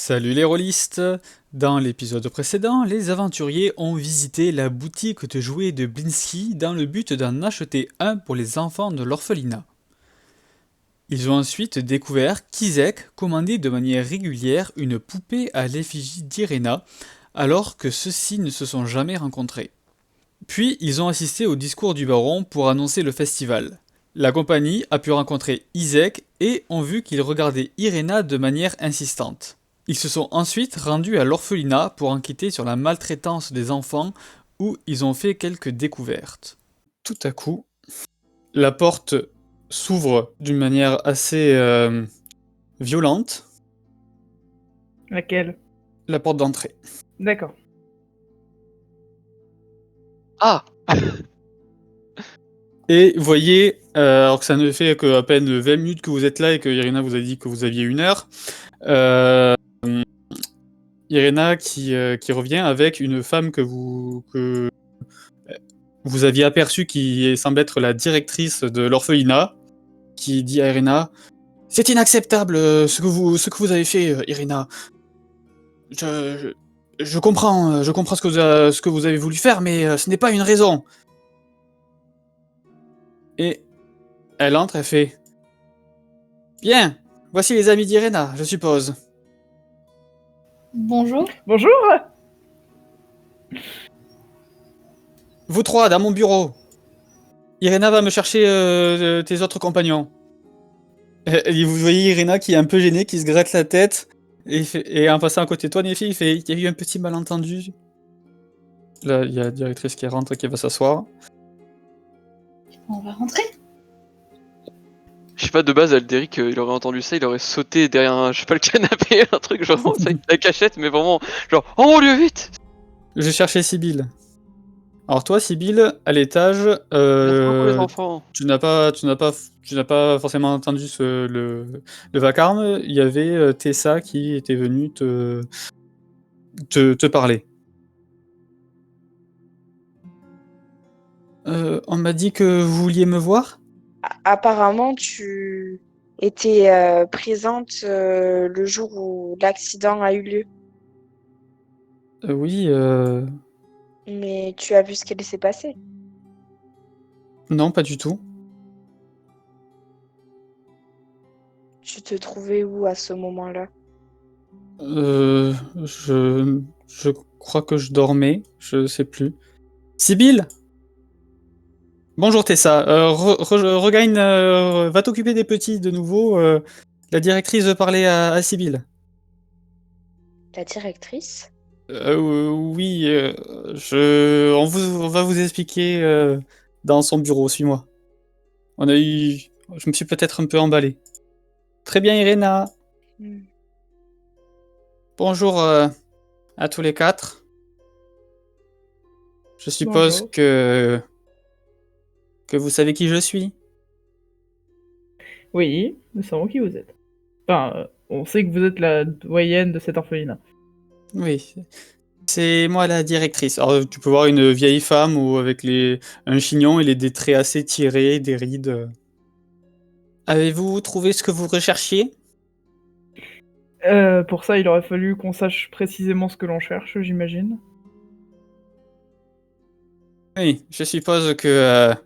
Salut les rôlistes! Dans l'épisode précédent, les aventuriers ont visité la boutique de jouets de Blinsky dans le but d'en acheter un pour les enfants de l'orphelinat. Ils ont ensuite découvert qu'Izek commandait de manière régulière une poupée à l'effigie d'Irena, alors que ceux-ci ne se sont jamais rencontrés. Puis ils ont assisté au discours du baron pour annoncer le festival. La compagnie a pu rencontrer Izek et ont vu qu'il regardait Irena de manière insistante. Ils se sont ensuite rendus à l'orphelinat pour enquêter sur la maltraitance des enfants où ils ont fait quelques découvertes. Tout à coup, la porte s'ouvre d'une manière assez violente, Laquelle? la porte d'entrée. D'accord. Ah! Et vous voyez, alors que ça ne fait qu'à peine 20 minutes que vous êtes là et que Irina vous a dit que vous aviez 1 heure, Irena qui revient avec une femme que vous aviez aperçue qui semble être la directrice de l'orphelinat, qui dit à Irina: c'est inacceptable ce que vous avez fait, Irina. Je comprends ce que vous avez voulu faire, mais ce n'est pas une raison. Et elle entre, elle fait: bien, voici les amis d'Irena, je suppose. Bonjour. Bonjour! Vous trois, dans mon bureau. Irena va me chercher tes autres compagnons. Et vous voyez Irena qui est un peu gênée, qui se gratte la tête, et en passant à côté de toi, Nefi, il fait: il y a eu un petit malentendu. Là, il y a la directrice qui rentre, qui va s'asseoir. On va rentrer. Je sais pas, de base, Alderic, il aurait entendu ça, il aurait sauté derrière un, je sais pas, le canapé, un truc genre, avec la cachette, mais vraiment, genre, oh mon dieu, vite! Je cherchais Sibylle. Alors toi, Sibylle, à l'étage, Merci beaucoup les enfants. tu n'as pas forcément entendu le vacarme. Il y avait Tessa qui était venue te parler. On m'a dit que vous vouliez me voir? Apparemment, tu étais présente le jour où l'accident a eu lieu, Oui, mais tu as vu ce qu'il s'est passé. non, pas du tout. Tu te trouvais où à ce moment-là? Je crois que je dormais, je sais plus. Sibylle? Bonjour Tessa, regagne, va t'occuper des petits de nouveau. La directrice veut parler à Sibylle. La directrice? Oui, on va vous expliquer dans son bureau, suis-moi. Je me suis peut-être un peu emballé. Très bien, Irena. Hmm. Bonjour à tous les quatre. Je suppose Bonjour. que vous savez qui je suis. Oui, nous savons qui vous êtes. Enfin, on sait que vous êtes la doyenne de cet orphelinat. Oui, c'est moi la directrice. Alors, tu peux voir une vieille femme avec un chignon et des traits assez tirés, des rides. Avez-vous trouvé ce que vous recherchiez? Pour ça, il aurait fallu qu'on sache précisément ce que l'on cherche, j'imagine. Oui, je suppose que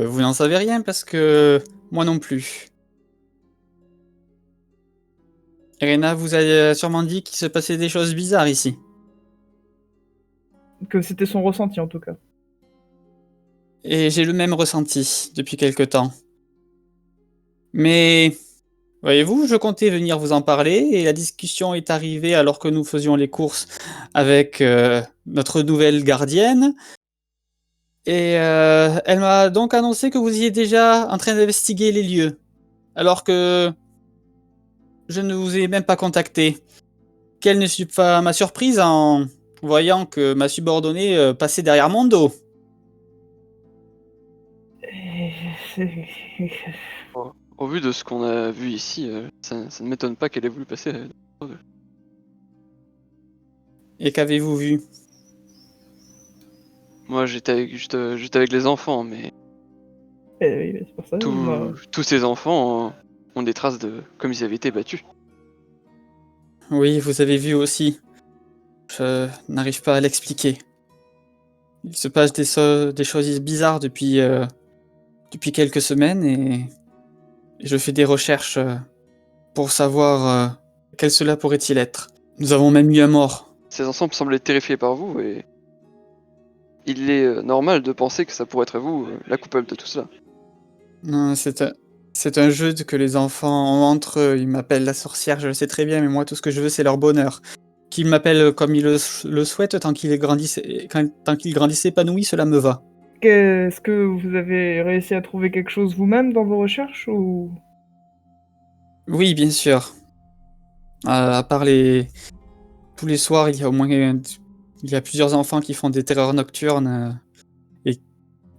vous n'en savez rien parce que moi non plus. Irena vous a sûrement dit qu'il se passait des choses bizarres ici. Que c'était son ressenti, en tout cas. Et j'ai le même ressenti depuis quelque temps. Mais, voyez-vous, je comptais venir vous en parler et la discussion est arrivée alors que nous faisions les courses avec notre nouvelle gardienne. Et elle m'a donc annoncé que vous étiez déjà en train d'investiguer les lieux, alors que je ne vous ai même pas contacté. Quelle ne fut pas ma surprise en voyant que ma subordonnée passait derrière mon dos. Au vu de ce qu'on a vu ici, ça ne m'étonne pas qu'elle ait voulu passer. Et qu'avez-vous vu? Moi, j'étais juste avec les enfants, mais Oui, c'est pour ça. tous ces enfants ont des traces de comme ils avaient été battus. Oui, vous avez vu aussi. Je n'arrive pas à l'expliquer. Il se passe des choses bizarres depuis quelques semaines et je fais des recherches pour savoir quel cela pourrait-il être. Nous avons même eu un mort. Ces enfants semblent terrifiés par vous et il est normal de penser que ça pourrait être vous la coupable de tout cela. Non, c'est un jeu que les enfants ont entre eux. Ils m'appellent la sorcière, je le sais très bien, mais moi tout ce que je veux c'est leur bonheur. Qu'ils m'appellent comme ils le souhaitent tant qu'ils grandissent épanouis, cela me va. Est-ce que vous avez réussi à trouver quelque chose vous-même dans vos recherches ou... Oui, bien sûr. À part tous les soirs, il y a plusieurs enfants qui font des terreurs nocturnes et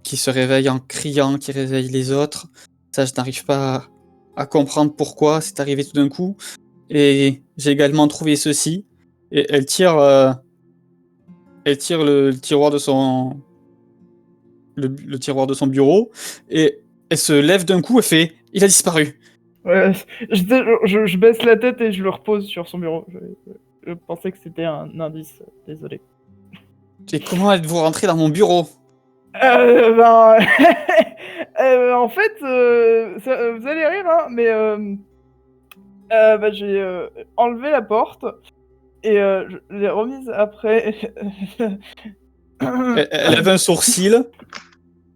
qui se réveillent en criant, qui réveillent les autres. Ça, je n'arrive pas à comprendre pourquoi c'est arrivé tout d'un coup. Et j'ai également trouvé ceci. Et elle tire le tiroir de son le tiroir de son bureau et elle se lève d'un coup et fait il a disparu. Ouais, je baisse la tête et je le repose sur son bureau. Je pensais que c'était un indice, désolé. Et comment êtes-vous rentré dans mon bureau? Ben... en fait, vous allez rire, hein, mais bah, j'ai enlevé la porte et je l'ai remise après. Elle lève un sourcil.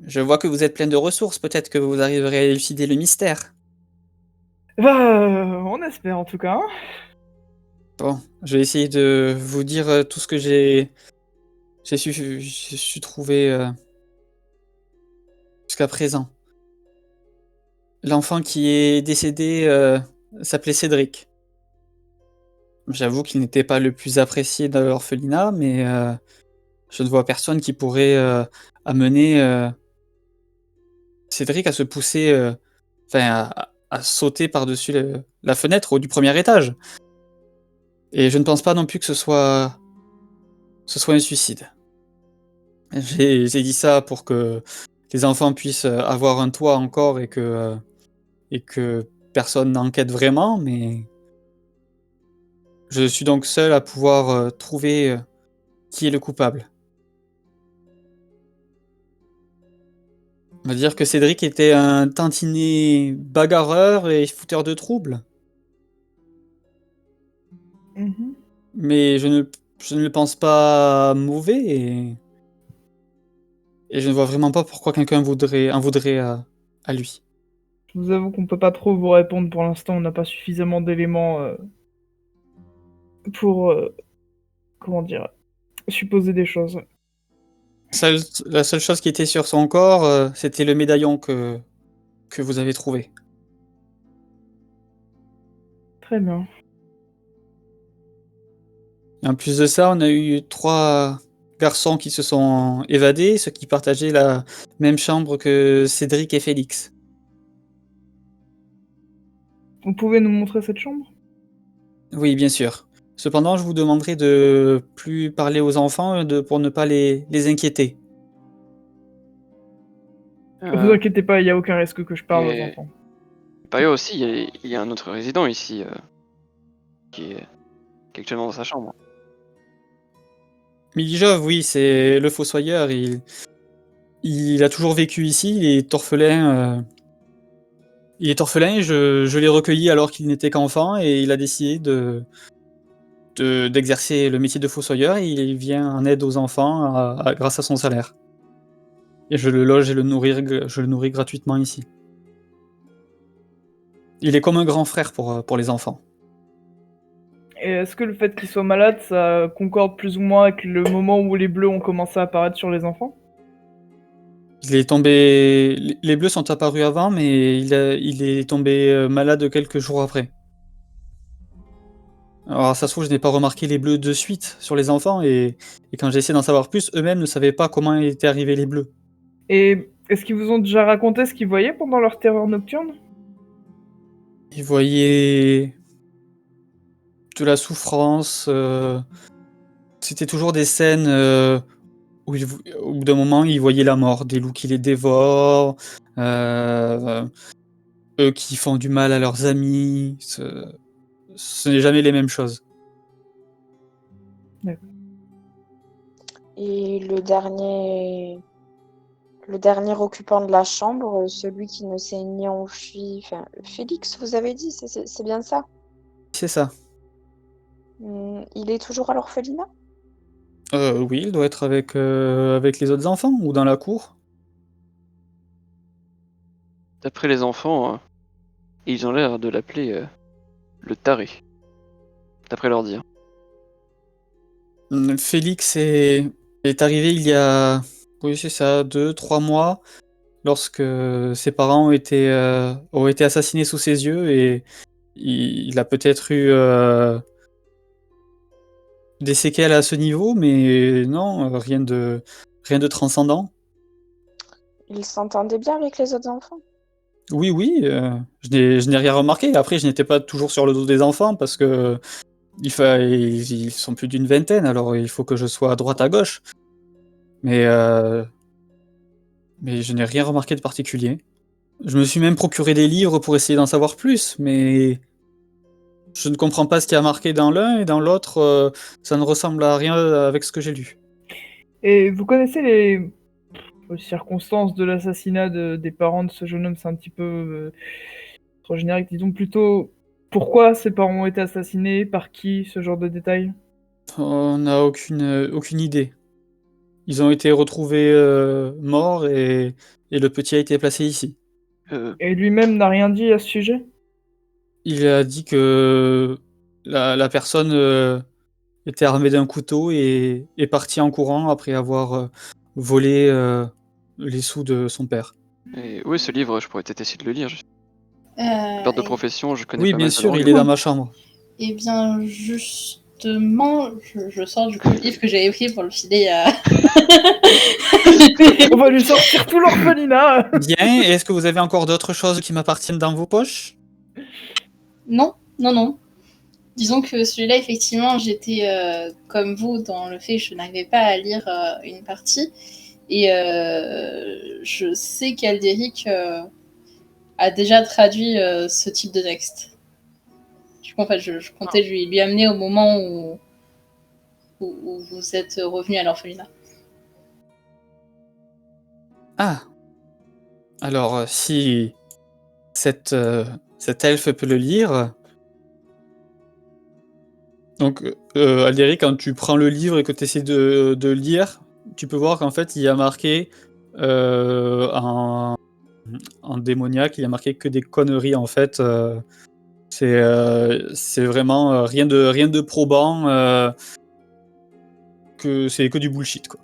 Je vois que vous êtes plein de ressources. Peut-être que vous arriverez à élucider le mystère. Bah, on espère en tout cas. Hein. Bon, je vais essayer de vous dire tout ce que j'ai su trouver jusqu'à présent. L'enfant qui est décédé s'appelait Cédric. J'avoue qu'il n'était pas le plus apprécié de l'orphelinat, mais je ne vois personne qui pourrait amener Cédric à se pousser, à sauter par-dessus la fenêtre du premier étage. Et je ne pense pas non plus que ce soit un suicide. J'ai dit ça pour que les enfants puissent avoir un toit encore et que personne n'enquête vraiment, mais je suis donc seul à pouvoir trouver qui est le coupable. On va dire que Cédric était un tantinet bagarreur et fouteur de troubles, Mhm. mais je ne le pense pas mauvais et je ne vois vraiment pas pourquoi quelqu'un en voudrait à lui. Je vous avoue qu'on peut pas trop vous répondre pour l'instant. On n'a pas suffisamment d'éléments pour, comment dire, supposer des choses. La seule chose qui était sur son corps, c'était le médaillon que vous avez trouvé. Très bien. Et en plus de ça, on a eu 3 garçons qui se sont évadés, ceux qui partageaient la même chambre que Cédric et Félix. Vous pouvez nous montrer cette chambre? Oui, bien sûr. Cependant, je vous demanderai de plus parler aux enfants pour ne pas les inquiéter. Vous inquiétez pas, il y a aucun risque que je parle aux et- enfants. Par ailleurs aussi, il y a un autre résident ici qui est actuellement dans sa chambre. Milijov, oui, c'est le fossoyeur. Il a toujours vécu ici. Il est orphelin. Il est orphelin et je l'ai recueilli alors qu'il n'était qu'enfant et il a décidé d'exercer le métier de fossoyeur et il vient en aide aux enfants grâce à son salaire. Et je le loge et je le nourris gratuitement ici. Il est comme un grand frère pour les enfants. Et est-ce que le fait qu'il soit malade, ça concorde plus ou moins avec le moment où les bleus ont commencé à apparaître sur les enfants? Il est tombé. Les bleus sont apparus avant, mais il est tombé malade quelques jours après. Alors ça se trouve, je n'ai pas remarqué les bleus de suite sur les enfants, et quand j'ai essayé d'en savoir plus, eux-mêmes ne savaient pas comment étaient arrivés les bleus. Et est-ce qu'ils vous ont déjà raconté ce qu'ils voyaient pendant leur terreur nocturne? Ils voyaient de la souffrance. C'était toujours des scènes où au bout d'un moment, ils voyaient la mort, des loups qui les dévorent, eux qui font du mal à leurs amis. Ce n'est jamais les mêmes choses. D'accord. Et le dernier occupant de la chambre, celui qui ne s'est ni enfui, enfin, Félix, vous avez dit, c'est bien ça? C'est ça. Il est toujours à l'orphelinat? Oui, il doit être avec les autres enfants ou dans la cour. D'après les enfants, ils ont l'air de l'appeler le taré. D'après leur dire. Félix est arrivé il y a, oui, c'est ça, 2, 3 mois, lorsque ses parents ont été assassinés sous ses yeux et il a peut-être eu des séquelles à ce niveau, mais non, rien de transcendant. Il s'entendait bien avec les autres enfants? Oui, oui, je n'ai rien remarqué. Après, je n'étais pas toujours sur le dos des enfants parce que ils sont plus d'une vingtaine, alors il faut que je sois à droite à gauche. Mais, euh, mais je n'ai rien remarqué de particulier. Je me suis même procuré des livres pour essayer d'en savoir plus, mais je ne comprends pas ce qui a marqué dans l'un et dans l'autre, ça ne ressemble à rien avec ce que j'ai lu. Et vous connaissez les circonstances de l'assassinat des parents de ce jeune homme? C'est un petit peu trop générique. Disons plutôt pourquoi ses parents ont été assassinés, par qui, ce genre de détails. On n'a aucune idée. Ils ont été retrouvés morts et le petit a été placé ici. Et lui-même n'a rien dit à ce sujet? Il a dit que la personne était armée d'un couteau et est partie en courant après avoir volé les sous de son père. Et oui, ce livre, je pourrais peut-être essayer de le lire. Père de Et- profession, je connais Oui, pas bien mal sûr, de il langues. est dans ma chambre. Eh bien, justement, je sors du coup le livre que j'avais pris pour le filer à. On va lui sortir tout l'orphelinat. Bien, et est-ce que vous avez encore d'autres choses qui m'appartiennent dans vos poches? Non, non, non. Disons que celui-là, effectivement, j'étais comme vous dans le fait que je n'arrivais pas à lire une partie. Et je sais qu'Aldéric a déjà traduit ce type de texte. Du coup, en fait, je comptais lui amener au moment où vous êtes revenu à l'orphelinat. Ah, alors si cette elfe peut le lire. Donc, Aldéric, quand tu prends le livre et que tu essaies de lire, tu peux voir qu'en fait, il y a marqué en démoniaque, il y a marqué que des conneries en fait. C'est vraiment rien de probant, que c'est que du bullshit quoi.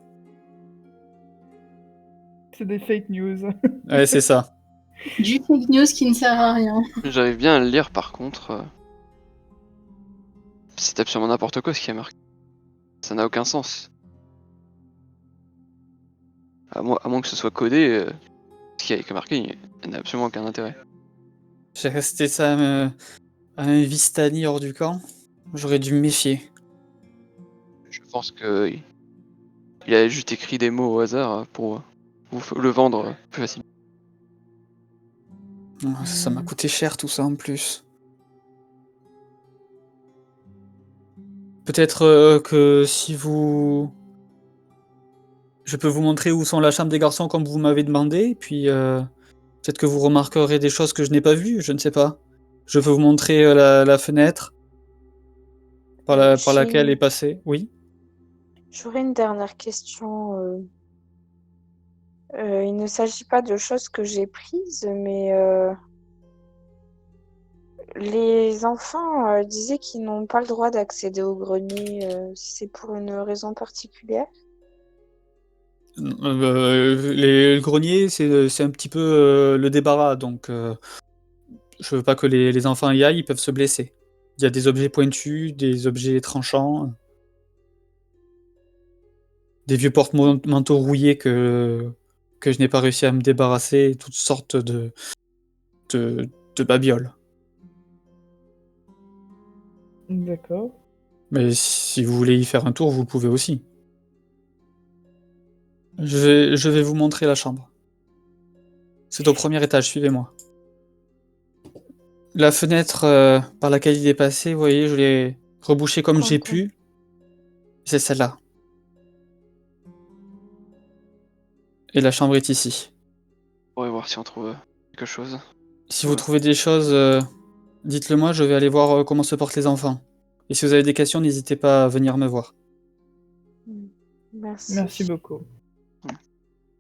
C'est des fake news. Ouais, c'est ça. Du fake news qui ne sert à rien. J'arrive bien à le lire par contre. C'est absolument n'importe quoi ce qui est marqué. Ça n'a aucun sens. À moins que ce soit codé, ce qui est marqué, il n'a absolument aucun intérêt. J'ai resté ça à un Vistani hors du camp. J'aurais dû me méfier. Je pense que il a juste écrit des mots au hasard pour vous le vendre plus facilement. Ça m'a coûté cher tout ça en plus. Peut-être que si vous... Je peux vous montrer où sont la chambre des garçons comme vous m'avez demandé, puis peut-être que vous remarquerez des choses que je n'ai pas vues, je ne sais pas. Je peux vous montrer la fenêtre par laquelle est passé. Oui. J'aurais une dernière question. Il ne s'agit pas de choses que j'ai prises, mais les enfants disaient qu'ils n'ont pas le droit d'accéder au grenier. C'est pour une raison particulière? Le grenier, c'est un petit peu le débarras, donc je veux pas que les enfants y aillent, ils peuvent se blesser. Il y a des objets pointus, des objets tranchants, des vieux porte-manteaux rouillés que je n'ai pas réussi à me débarrasser, toutes sortes de babioles. D'accord. Mais si vous voulez y faire un tour, vous le pouvez aussi. Je vais vous montrer la chambre. C'est au premier étage, suivez-moi. La fenêtre par laquelle il est passé, vous voyez, je l'ai rebouchée comme j'ai pu. C'est celle-là. Et la chambre est ici. On va voir si on trouve quelque chose. Si vous trouvez des choses, dites-le moi, je vais aller voir comment se portent les enfants. Et si vous avez des questions, n'hésitez pas à venir me voir. Merci. Merci beaucoup.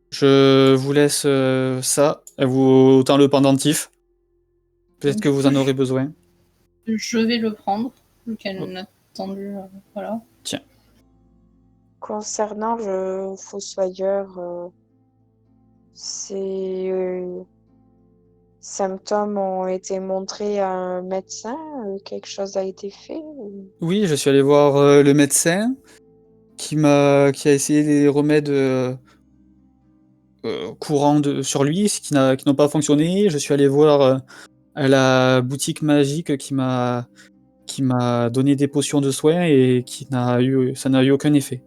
Je vous laisse ça. Elle vous tend le pendentif. Peut-être que vous en aurez besoin. Je vais le prendre, vu qu'elle en a tendu. Voilà. Tiens. Concernant le fossoyeur, ces symptômes ont été montrés à un médecin? Quelque chose a été fait? Oui, je suis allé voir le médecin qui a essayé des remèdes courants sur lui, qui n'ont pas fonctionné. Je suis allé voir à la boutique magique qui m'a donné des potions de soins et ça n'a eu aucun effet.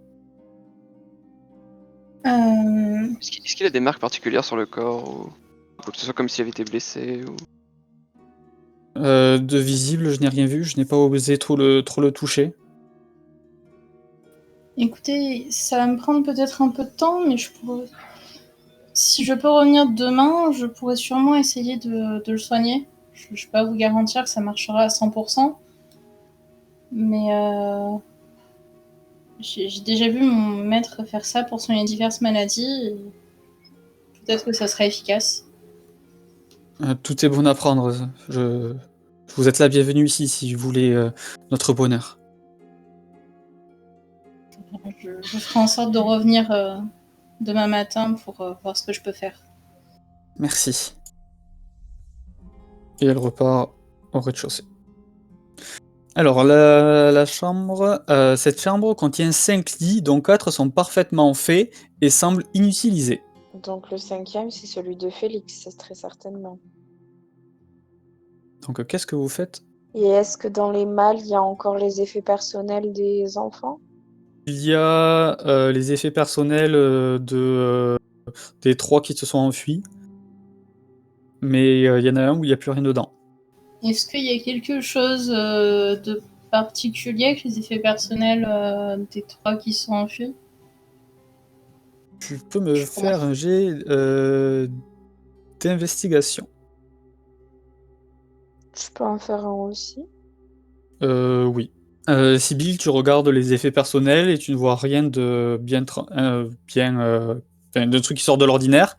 Est-ce qu'il a des marques particulières sur le corps ou que ce soit comme s'il avait été blessé ou... De visible, je n'ai rien vu, je n'ai pas osé trop le toucher. Écoutez, ça va me prendre peut-être un peu de temps, mais si je peux revenir demain, je pourrais sûrement essayer de le soigner. Je ne peux pas vous garantir que ça marchera à 100%, mais j'ai déjà vu mon maître faire ça pour soigner diverses maladies. Et peut-être que ça serait efficace. Tout est bon à prendre. Vous êtes la bienvenue ici si vous voulez notre bonheur. Je ferai en sorte de revenir demain matin pour voir ce que je peux faire. Merci. Et elle repart au rez-de-chaussée. Alors, la chambre, cette chambre contient 5 lits, dont 4 sont parfaitement faits et semblent inutilisés. Donc le 5e, c'est celui de Félix, très certainement. Donc, qu'est-ce que vous faites? Et est-ce que dans les malles, il y a encore les effets personnels des enfants? Il y a les effets personnels des 3 qui se sont enfuis, mais il y en a un où il n'y a plus rien dedans. Est-ce qu'il y a quelque chose de particulier avec les effets personnels des 3 qui sont enfuis? Tu peux me faire un jet d'investigation. Je peux en faire un aussi. Oui. Sibyl, tu regardes les effets personnels et tu ne vois rien de de truc qui sort de l'ordinaire.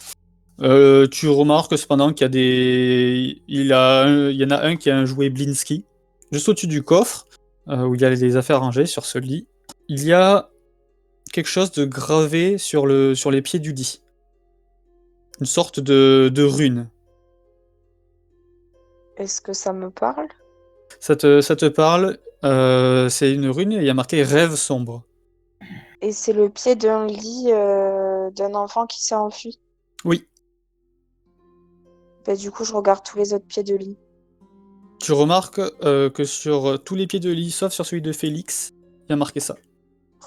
Tu remarques cependant qu'il y a il y en a un qui a un jouet Blinsky. Juste au-dessus du coffre, où il y a les affaires rangées sur ce lit, il y a quelque chose de gravé sur les pieds du lit. Une sorte de rune. Est-ce que ça me parle? Ça te parle, c'est une rune et il y a marqué rêve sombre. Et c'est le pied d'un lit d'un enfant qui s'est enfui. Oui. Bah, du coup, je regarde tous les autres pieds de lit. Tu remarques que sur tous les pieds de lit, sauf sur celui de Félix, il y a marqué ça.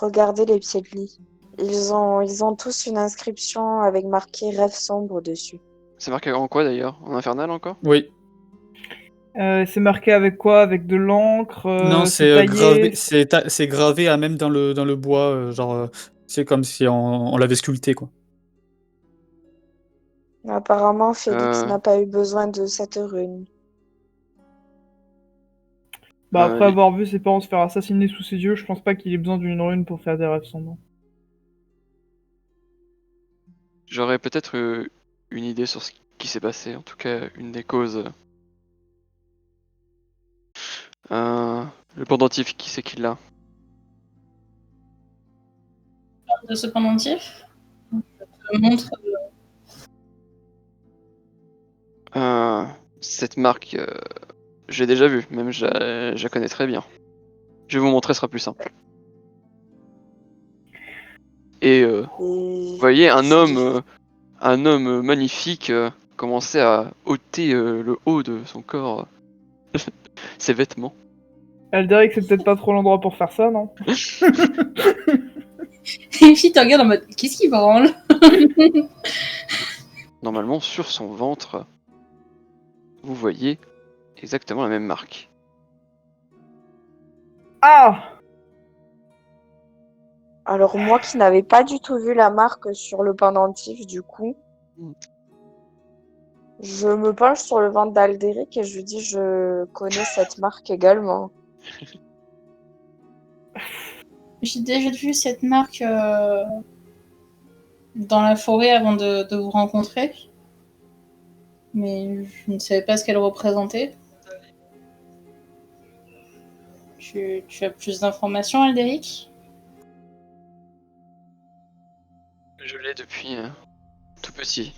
Regardez les pieds de lit. Ils ont tous une inscription avec marqué rêve sombre dessus. C'est marqué en quoi d'ailleurs? En infernal encore? Oui. C'est marqué avec quoi? Avec de l'encre? Non, c'est taillé? gravé, c'est gravé à même dans le bois, c'est comme si on l'avait sculpté, quoi. Apparemment, Félix Euh, n'a pas eu besoin de cette rune. Bah, après Euh, avoir vu ses parents se faire assassiner sous ses yeux, je pense pas qu'il ait besoin d'une rune pour faire des rêves sombres. J'aurais peut-être une idée sur ce qui s'est passé, en tout cas une des causes. Le pendentif, qui c'est qui l'a? De ce pendentif, je te montre. Cette marque, j'ai déjà vue, même je la connais très bien. Je vais vous montrer, ce sera plus simple. Et vous voyez un homme magnifique commencer à ôter le haut de son corps, ses vêtements. Elle dirait que c'est peut-être pas trop l'endroit pour faire ça, non? Et puis tu regardes en mode qu'est-ce qui branle? Normalement, sur son ventre, vous voyez exactement la même marque. Ah! Alors moi qui n'avais pas du tout vu la marque sur le pendentif, du coup, Mm. je me penche sur le ventre d'Aldéric et je lui dis je connais cette marque également. J'ai déjà vu cette marque dans la forêt avant de vous rencontrer, mais je ne savais pas ce qu'elle représentait. Tu as plus d'informations, Aldéric? Je l'ai depuis tout petit.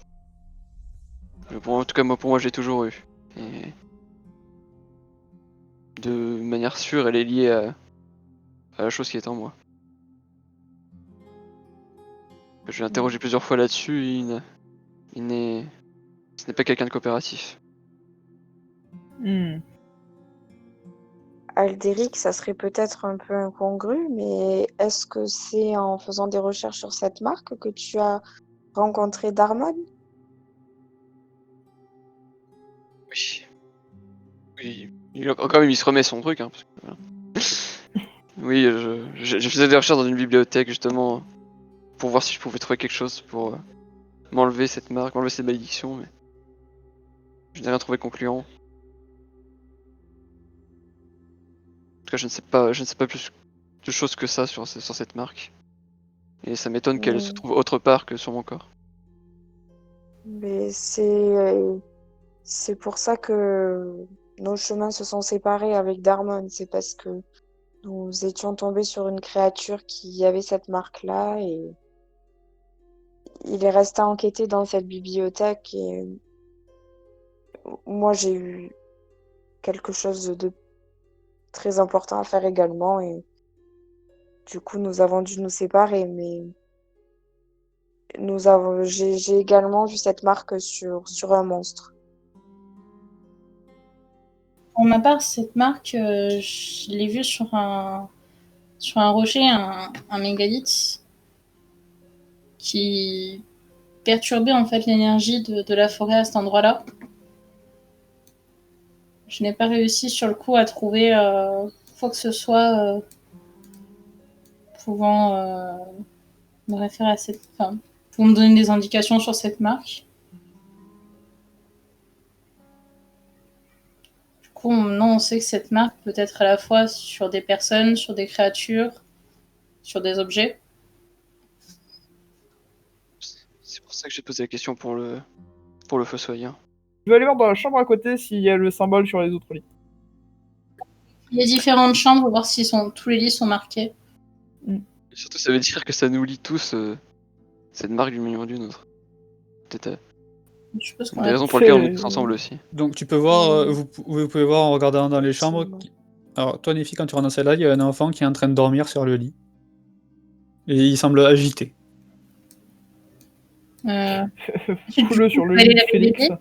En tout cas, pour moi, je l'ai toujours eu. Et de manière sûre, elle est liée à la chose qui est en moi. Je l'ai interrogé plusieurs fois là-dessus et ce n'est pas quelqu'un de coopératif. Hmm. Aldéric, ça serait peut-être un peu incongru, mais est-ce que c'est en faisant des recherches sur cette marque que tu as rencontré Darman? Oui. Oui. Quand même, il se remet son truc. Hein, parce que, voilà. Oui, je faisais des recherches dans une bibliothèque justement pour voir si je pouvais trouver quelque chose pour m'enlever cette marque, m'enlever cette malédiction, mais je n'ai rien trouvé concluant. En tout cas, je ne sais pas plus de choses que ça sur cette marque. Et ça m'étonne qu'elle se trouve autre part que sur mon corps. Mais c'est pour ça que nos chemins se sont séparés avec Darman. C'est parce que nous étions tombés sur une créature qui avait cette marque-là et il est resté enquêté dans cette bibliothèque et moi j'ai eu quelque chose de très important à faire également et du coup nous avons dû nous séparer mais j'ai également vu cette marque sur un monstre. Pour ma part, cette marque, je l'ai vue sur un rocher, un mégalithe, qui perturbait en fait l'énergie de la forêt à cet endroit-là. Je n'ai pas réussi sur le coup à trouver quoi que ce soit pouvant me référer à cette... Enfin, pour me donner des indications sur cette marque. Du coup, maintenant, on sait que cette marque peut être à la fois sur des personnes, sur des créatures, sur des objets. C'est pour ça que j'ai posé la question pour le fossoyeur. Je vais aller voir dans la chambre à côté s'il y a le symbole sur les autres lits. Il y a différentes chambres, voir si tous les lits sont marqués. Et surtout, ça veut dire que ça nous lie tous cette marque d'une manière ou d'une autre. Peut-être Je suppose qu'on des a raisons pour lesquelles on est tous ensemble aussi. Donc tu peux voir, vous pouvez voir en regardant dans les chambres. Absolument. Alors toi, Néfi, quand tu rentres dans celle-là, il y a un enfant qui est en train de dormir sur le lit. Et il semble agité. Fous-le sur le Allez, lit de la Félix. vérité.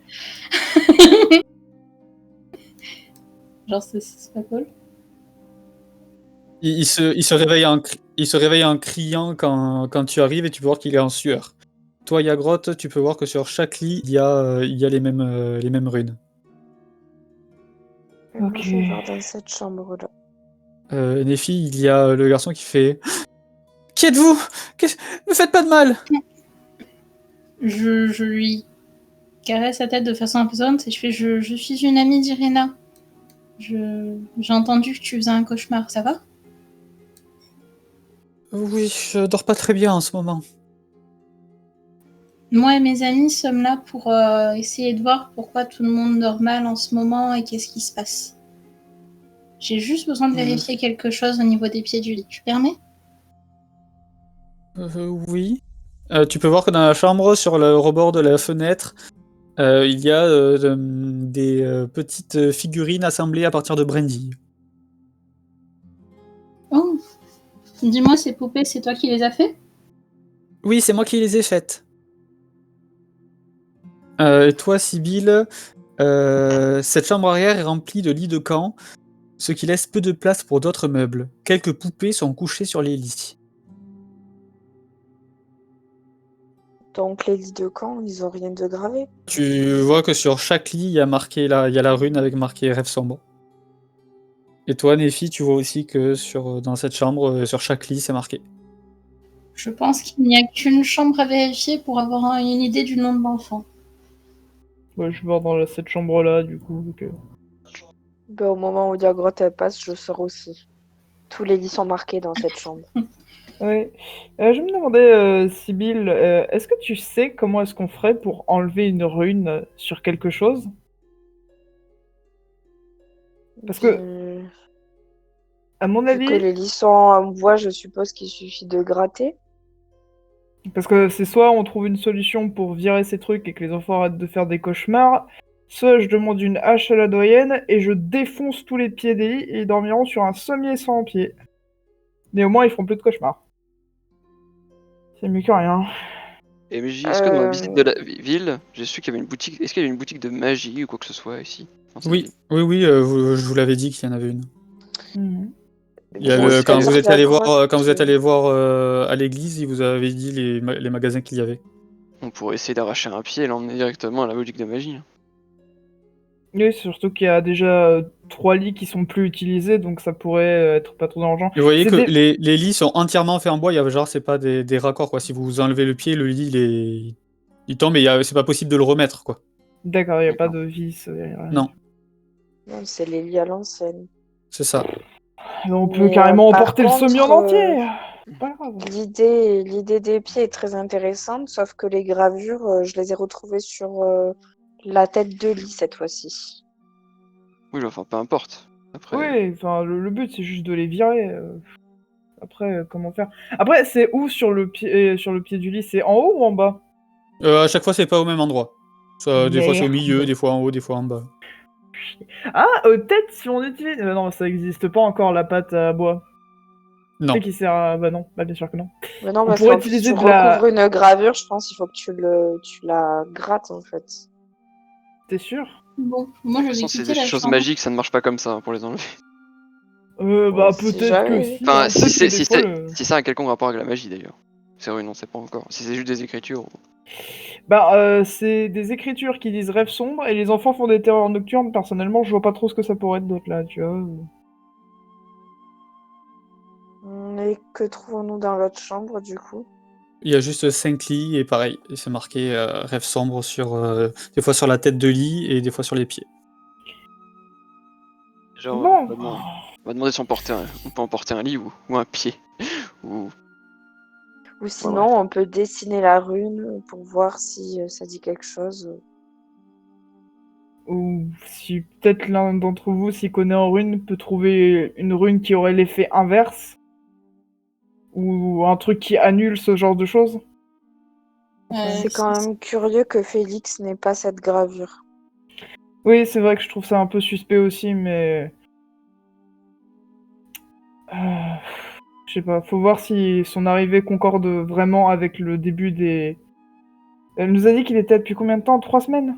Genre, c'est pas cool. Il se réveille en criant quand tu arrives et tu peux voir qu'il est en sueur. Toi, Yagrotte, tu peux voir que sur chaque lit, il y a les mêmes runes. Et moi, Ok. je vais voir dans cette chambre-là. Néfi, il y a le garçon qui fait « Qui êtes-vous ? Ne faites pas de mal !» Je lui caresse sa tête de façon imposante et je fais je suis une amie d'Irena. J'ai entendu que tu faisais un cauchemar, ça va? Oui, je dors pas très bien en ce moment. Moi et mes amis sommes là pour essayer de voir pourquoi tout le monde dort mal en ce moment et qu'est-ce qui se passe. J'ai juste besoin de vérifier quelque chose au niveau des pieds du lit. Tu permets? Oui. Tu peux voir que dans la chambre, sur le rebord de la fenêtre, il y a des petites figurines assemblées à partir de brindilles. Oh, dis-moi, ces poupées, c'est toi qui les as fait? Oui, c'est moi qui les ai faites. Et toi, Sibylle, cette chambre arrière est remplie de lits de camp, ce qui laisse peu de place pour d'autres meubles. Quelques poupées sont couchées sur les lits. Donc, les lits de camp, ils ont rien de gravé. Tu vois que sur chaque lit, il y a la rune avec marqué rêve sombre. Et toi, Néfi, tu vois aussi que dans cette chambre, sur chaque lit, c'est marqué. Je pense qu'il n'y a qu'une chambre à vérifier pour avoir une idée du nom de l'enfant. Ouais, je vais voir dans cette chambre-là, du coup. Ben, au moment où Diagrotte elle passe, je sors aussi. Tous les lits sont marqués dans cette chambre. Ouais. Je me demandais, Sybille, est-ce que tu sais comment est-ce qu'on ferait pour enlever une rune sur quelque chose? Parce que, à mon Vu que avis, les lits sont en bois, je suppose qu'il suffit de gratter. parce que c'est soit on trouve une solution pour virer ces trucs et que les enfants arrêtent de faire des cauchemars, soit je demande une hache à la doyenne et je défonce tous les pieds des lits et ils dormiront sur un sommier sans pied. Mais au moins ils feront plus de cauchemars. C'est mieux que rien. Et MJ, est-ce que dans la visite de la ville, j'ai su qu'il y avait une boutique. Est-ce qu'il y avait une boutique de magie ou quoi que ce soit ici dans cette ville? Oui, je vous l'avais dit qu'il y en avait une. Mhm. Il y a Bon, le, c'est quand bien. vous êtes allé voir, quand vous êtes Diagrotte, allé voir à l'église, il vous avait dit les magasins qu'il y avait. On pourrait essayer d'arracher un pied et l'emmener directement à la boutique de magie. Oui, surtout qu'il y a déjà 3 lits qui sont plus utilisés, donc ça pourrait être pas trop dérangeant. Et vous voyez C'est que des- les lits sont entièrement faits en bois, il y a, genre c'est pas des raccords quoi. Si vous enlevez le pied, le lit il tombe et c'est pas possible de le remettre quoi. D'accord, il n'y a pas D'accord. de vis. Non, Non, c'est les lits à l'ancienne. c'est ça. On peut Mais, carrément par emporter le sommier en contre, entier. C'est pas grave. l'idée des pieds est très intéressante, sauf que les gravures, je les ai retrouvées sur la tête de lit cette fois-ci. Oui, enfin, peu importe. Après, Oui, enfin, le but c'est juste de les virer. Après, comment faire? Après, c'est où sur le pied du lit? C'est en haut ou en bas? À chaque fois c'est pas au même endroit. Des fois c'est au milieu, Merde. des fois en haut, des fois en bas. Ah, peut-être si on utilise. Non, ça existe pas encore la pâte à bois. Non. C'est qui sert à. Bah non, bah bien sûr que non. Mais non, On parce pourrait qu'en plus, si utiliser tu de la. recouvres une gravure, je pense qu'il faut que tu la grattes en fait. T'es sûr? Bon, moi de je toute vais façon, c'est quitter des la choses chambre. magiques, ça ne marche pas comme ça pour les enlever. Bah Si peut-être que jamais. si. Enfin, Hein. si Peut-être que des fois c'est le. si ça a un quelconque rapport avec la magie d'ailleurs. C'est vrai, on sait pas encore. Si c'est juste des écritures. Bah, c'est des écritures qui disent rêve sombre et les enfants font des terreurs nocturnes. Personnellement, je vois pas trop ce que ça pourrait être d'autre là, tu vois. Mais que trouvons-nous dans l'autre chambre du coup? Il y a juste 5 lits et pareil, et c'est marqué rêve sombre sur des fois sur la tête de lit et des fois sur les pieds. Genre, Bon. on va demander si on peut emporter un lit ou un pied. Ou Ou ouais. sinon, on peut dessiner la rune pour voir si ça dit quelque chose. Ou si peut-être l'un d'entre vous s'y connaît en rune peut trouver une rune qui aurait l'effet inverse. Ou un truc qui annule ce genre de choses. C'est quand même curieux que Félix n'ait pas cette gravure. Oui, c'est vrai que je trouve ça un peu suspect aussi, mais... Je sais pas, faut voir si son arrivée concorde vraiment avec le début des... Elle nous a dit qu'il était depuis combien de temps? 3 semaines?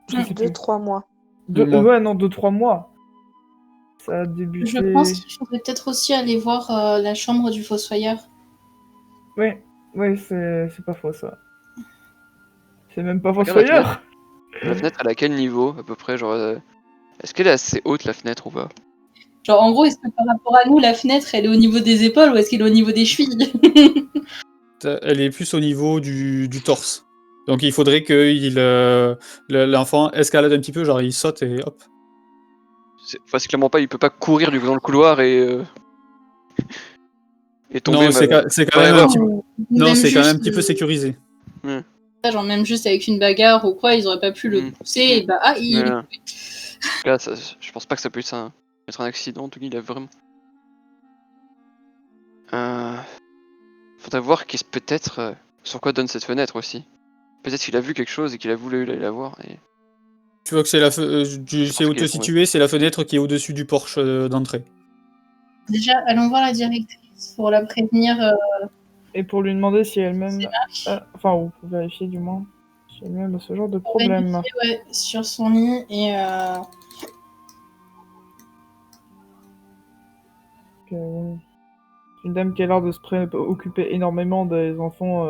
Je sais plus. 2-3 mois. Ouais, non, 2-3 mois. Ça a débuté... Je pense qu'il faudrait peut-être aussi aller voir la chambre du fossoyeur. Oui, c'est pas faux, ça. C'est même pas Regarde la fossoyeur. La fenêtre, elle est à quel niveau à peu près? Genre, est-ce qu'elle est assez haute la fenêtre ou pas? Genre, en gros, est-ce que par rapport à nous, la fenêtre, elle est au niveau des épaules ou est-ce qu'elle est au niveau des chevilles? Elle est plus au niveau du torse. Donc il faudrait que l'enfant escalade un petit peu, genre il saute et hop. Enfin, c'est clairement pas, il peut pas courir dans le couloir et tomber. Non, c'est quand Ouais, même ouais. un petit peu... Non, Même c'est quand même un juste, petit peu sécurisé. genre même juste avec une bagarre ou quoi, ils auraient pas pu le pousser et bah il est Ouais. Là, je pense pas que ça peut être un accident, en tout cas, il a vraiment. Faudrait voir peut-être sur quoi donne cette fenêtre aussi. Peut-être qu'il a vu quelque chose et qu'il a voulu aller la voir. Et... Tu vois que c'est tu sais où te situer, c'est la fenêtre qui est au-dessus du porche d'entrée. Déjà, allons voir la directrice pour la prévenir. Et pour lui demander si elle-même... enfin, ou pour vérifier du moins si elle-même a ce genre de Pour problème. vérifier, ouais, sur son lit et... Une dame qui a l'air de se préoccuper énormément des enfants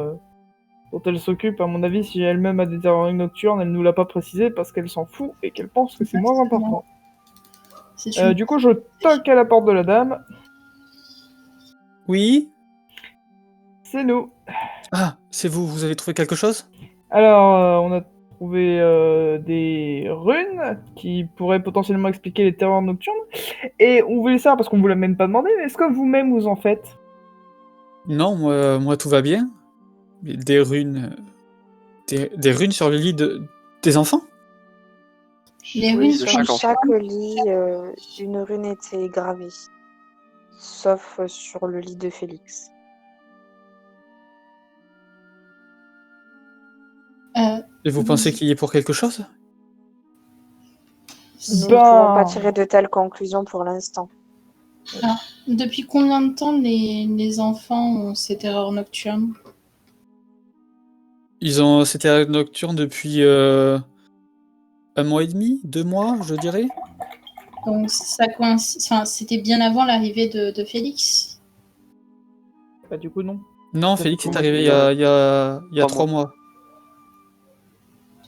dont elle s'occupe. À mon avis, si elle-même a des terreurs nocturnes, elle nous l'a pas précisé parce qu'elle s'en fout et qu'elle pense que c'est moins important. Du coup, je toque à la porte de la dame. Oui. C'est nous. Ah, c'est vous, vous avez trouvé quelque chose? Alors, on a trouvé des runes qui pourraient potentiellement expliquer les terreurs nocturnes. Et on voulait savoir, parce qu'on vous l'a même pas demandé, mais est-ce que vous-même vous en faites? Non, moi tout va bien. Mais des runes... Des runes sur le lit des enfants? Les Oui, runes De sur chaque sur enfant. chaque lit, une rune était gravée. Sauf sur le lit de Félix. Et vous pensez qu'il y est pour quelque chose? Nous ne pouvons pas Ben, tirer de telles conclusions pour l'instant. Depuis combien de temps les enfants ont ces terreurs nocturnes? Ils ont... C'était nocturne depuis 1 mois et demi, 2 mois, je dirais. Donc ça coïncide. Enfin, c'était bien avant l'arrivée de Félix. bah du coup non. Non, Ça Félix fait est combien arrivé il de- y a, il y a, il y a 3 3 mois.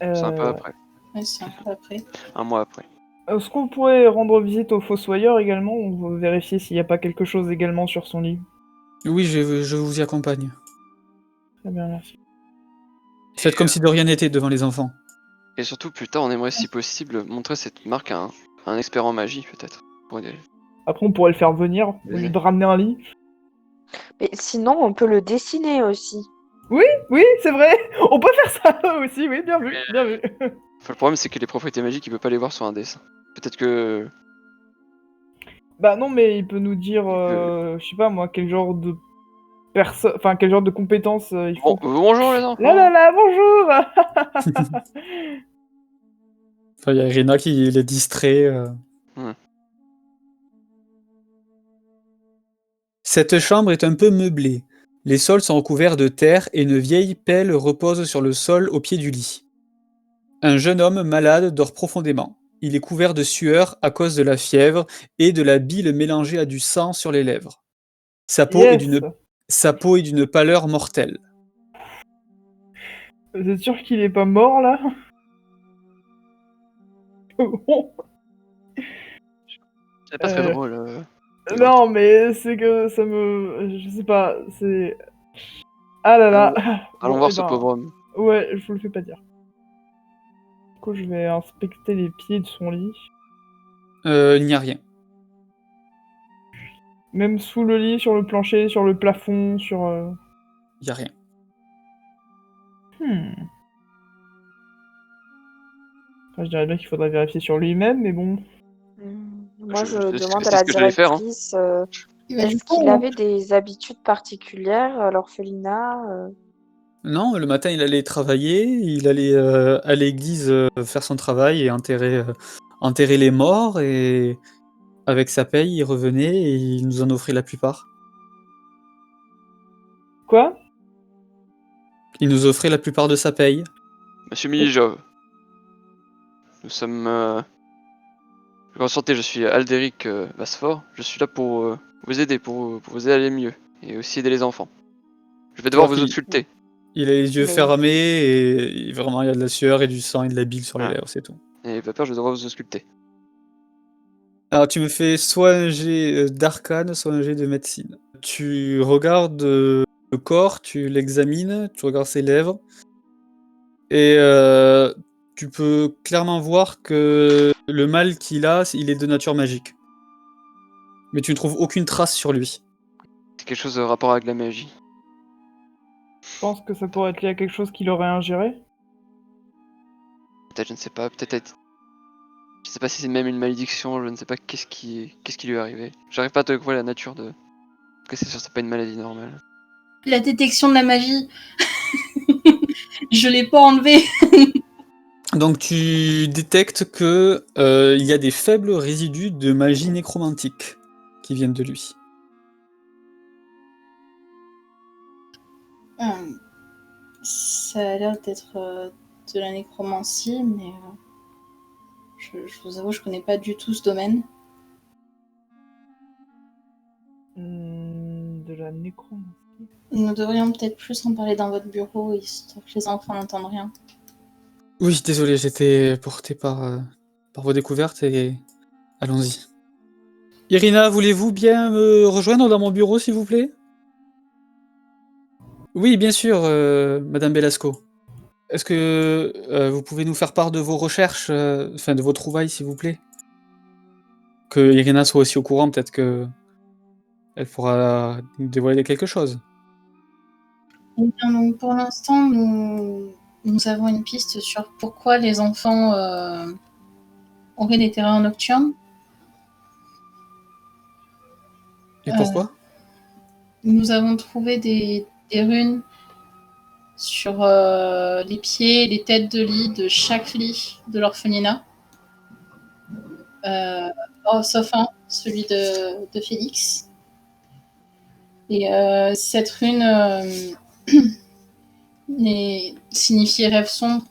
C'est un peu Euh, après. Ouais, c'est un peu après. 1 mois après. Est-ce qu'on pourrait rendre visite au Fossoyeur également? On va vérifier s'il n'y a pas quelque chose également sur son lit. Oui, je vous y accompagne. Très bien, merci. Faites comme si de rien n'était devant les enfants. Et surtout, plus tard, on aimerait, si possible, montrer cette marque à un expert en magie, peut-être. Pour aider. Après, on pourrait le faire venir, au lieu de ramener un lit. Mais sinon, on peut le dessiner aussi. Oui, c'est vrai. On peut faire ça aussi, oui, bien vu, bien vu. Enfin, le problème, c'est que les propriétés magiques, il peut pas les voir sur un dessin. Peut-être que. Bah non, mais il peut nous dire, je sais pas moi, quel genre de personne, enfin quel genre de compétences il faut. Bonjour les enfants! Là, bonjour. Enfin, il y a Irina qui les distrait. Cette chambre est un peu meublée. Les sols sont recouverts de terre et une vieille pelle repose sur le sol au pied du lit. Un jeune homme malade dort profondément. Il est couvert de sueur à cause de la fièvre et de la bile mélangée à du sang sur les lèvres. Sa peau est Yes. d'une pâleur mortelle. Vous êtes sûr qu'il est pas mort là? Bon. C'est pas très Euh, drôle. Non, mais c'est que ça me, je sais pas, c'est. Ah là là. Allons Bon, voir eh ce ben, pauvre homme. Ouais, je vous le fais pas dire. Du coup, je vais inspecter les pieds de son lit. Il n'y a rien. Même sous le lit, sur le plancher, sur le plafond, sur. Il n'y a rien. Enfin, je dirais bien qu'il faudrait vérifier sur lui-même, mais bon. Moi, je c'est demande à ce la que j'allais faire, hein. directrice, Et bah, du est-ce coup, qu'il avait des habitudes particulières à l'orphelinat? Non, le matin, il allait travailler, il allait à l'église faire son travail et enterrer les morts, et avec sa paye, il revenait et il nous en offrait la plupart. Quoi? Il nous offrait la plupart de sa paye. Monsieur Milijov, nous sommes. Enchanté, je suis Aldéric Vasfort. Je suis là pour vous aider, pour vous aider à aller mieux. Et aussi aider les enfants. Je vais devoir Alors vous qu'il ausculter. il a les yeux Mais- fermés et vraiment il y a de la sueur et du sang et de la bile sur les Ah. lèvres, c'est tout. Et pas peur, je vais devoir vous ausculter. Alors tu me fais soit un jet d'arcane, soit un jet de médecine. Tu regardes le corps, tu l'examines, tu regardes ses lèvres, et tu peux clairement voir que le mal qu'il a, il est de nature magique. Mais tu ne trouves aucune trace sur lui. C'est quelque chose de rapport avec la magie. Je pense que ça pourrait être lié à quelque chose qu'il aurait ingéré. Peut-être, je ne sais pas. Peut-être. Je sais pas si c'est même une malédiction. Je ne sais pas qu'est-ce qui lui est arrivé. J'arrive pas à te voir la nature de. En tout cas, c'est sûr, c'est pas une maladie normale. la détection de la magie. Je l'ai pas enlevé. Donc tu détectes que il y a des faibles résidus de magie nécromantique qui viennent de lui. Ça a l'air d'être de la nécromancie, mais je vous avoue, je connais pas du tout ce domaine. De la nécromancie. Nous devrions peut-être plus en parler dans votre bureau, histoire que les enfants n'entendent rien. Oui, désolé, j'étais porté par vos découvertes et allons-y. Irina, voulez-vous bien me rejoindre dans mon bureau, s'il vous plaît? Oui, bien sûr, Madame Belasco. Est-ce que vous pouvez nous faire part de vos recherches, enfin de vos trouvailles, s'il vous plaît? Que Irina soit aussi au courant, peut-être que elle pourra nous dévoiler quelque chose. Eh bien, donc, pour l'instant, nous avons une piste sur pourquoi les enfants auraient des terreurs nocturnes. Et Euh, pourquoi? Nous avons trouvé des runes sur les pieds et les têtes de lit de chaque lit de l'orphelinat. Sauf un, celui de Félix. Et cette rune signifie rêve sombre.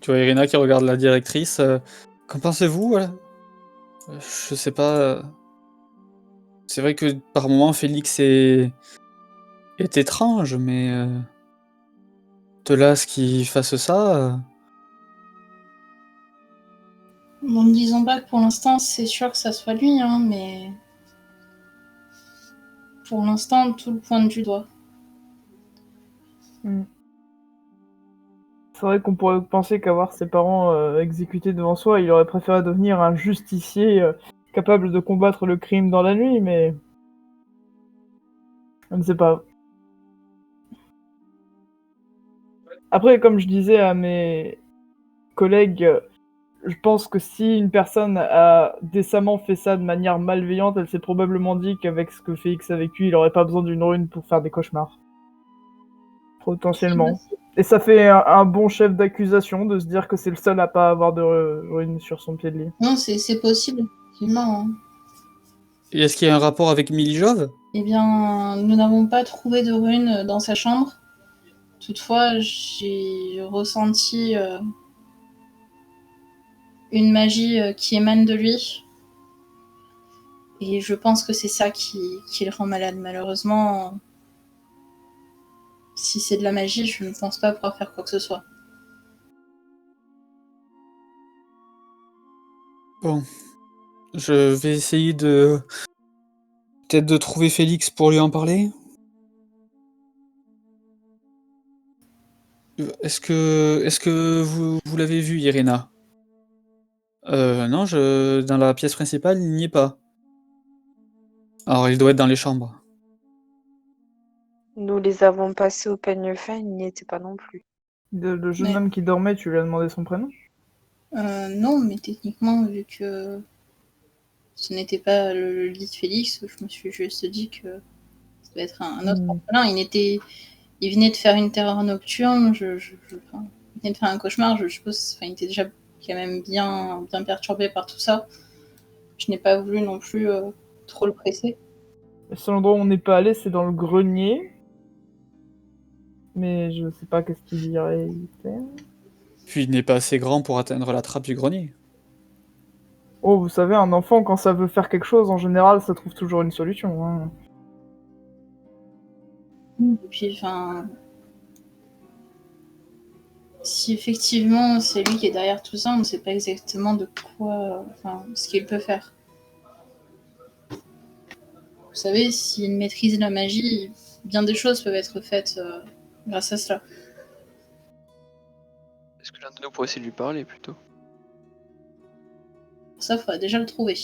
Tu vois Irina qui regarde la directrice. Qu'en pensez-vous, voilà? Je sais pas. C'est vrai que par moments Félix est étrange, mais de là à ce qu'il fasse ça. Bon, ne disons pas que pour l'instant, c'est sûr que ça soit lui, hein, mais pour l'instant, tout le pointe du doigt. C'est vrai qu'on pourrait penser qu'avoir ses parents exécutés devant soi, il aurait préféré devenir un justicier capable de combattre le crime dans la nuit, mais... Je ne sais pas. Après, comme je disais à mes collègues, je pense que si une personne a décemment fait ça de manière malveillante, elle s'est probablement dit qu'avec ce que Félix a vécu, il aurait pas besoin d'une rune pour faire des cauchemars. Potentiellement. Et ça fait un bon chef d'accusation de se dire que c'est le seul à pas avoir de rune sur son pied de lit. Non, c'est possible, effectivement. Hein. Et est-ce qu'il y a un rapport avec Milijov? Eh bien, nous n'avons pas trouvé de rune dans sa chambre. Toutefois, j'ai ressenti une magie qui émane de lui. Et je pense que c'est ça qui le rend malade. Malheureusement, si c'est de la magie, je ne pense pas pouvoir faire quoi que ce soit. Bon, je vais essayer de peut-être de trouver Félix pour lui en parler. Est-ce que vous l'avez vu, Irina? Non, dans la pièce principale, il n'y est pas. Alors, il doit être dans les chambres. Nous les avons passés au peigne fin, il n'y était pas non plus. Le jeune Mais- homme qui dormait, tu lui as demandé son prénom? Non, mais techniquement, vu que ce n'était pas le lit de Félix, je me suis juste dit que ça doit être un autre orphelin. Il venait de faire une terreur nocturne, enfin, il venait de faire un cauchemar, je suppose, enfin, il était déjà quand même bien perturbé par tout ça. Je n'ai pas voulu non plus trop le presser. Le seul endroit où on n'est pas allé, c'est dans le grenier. Mais je sais pas qu'est-ce qu'il irait y faire. Puis il n'est pas assez grand pour atteindre la trappe du grenier. Oh, vous savez, un enfant, quand ça veut faire quelque chose, en général, ça trouve toujours une solution. Hein. Et puis, enfin, si effectivement c'est lui qui est derrière tout ça, on ne sait pas exactement de quoi, enfin, ce qu'il peut faire. Vous savez, s'il maîtrise la magie, bien des choses peuvent être faites grâce à cela. Est-ce que l'un de nous pourrait essayer de lui parler plutôt? Pour ça, il faudra déjà le trouver.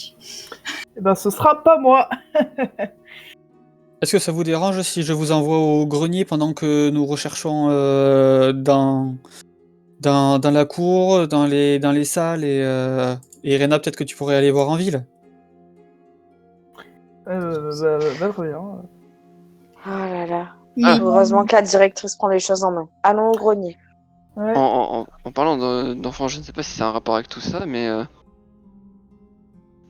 Eh ben, ce sera pas moi. Est-ce que ça vous dérange si je vous envoie au grenier pendant que nous recherchons dans la cour, dans les salles et Irena, peut-être que tu pourrais aller voir en ville? Très bien. Oh là là. Mais Heureusement que la directrice prend les choses en main. Allons au grenier. Ouais. En parlant d'enfants, je ne sais pas si c'est un rapport avec tout ça, mais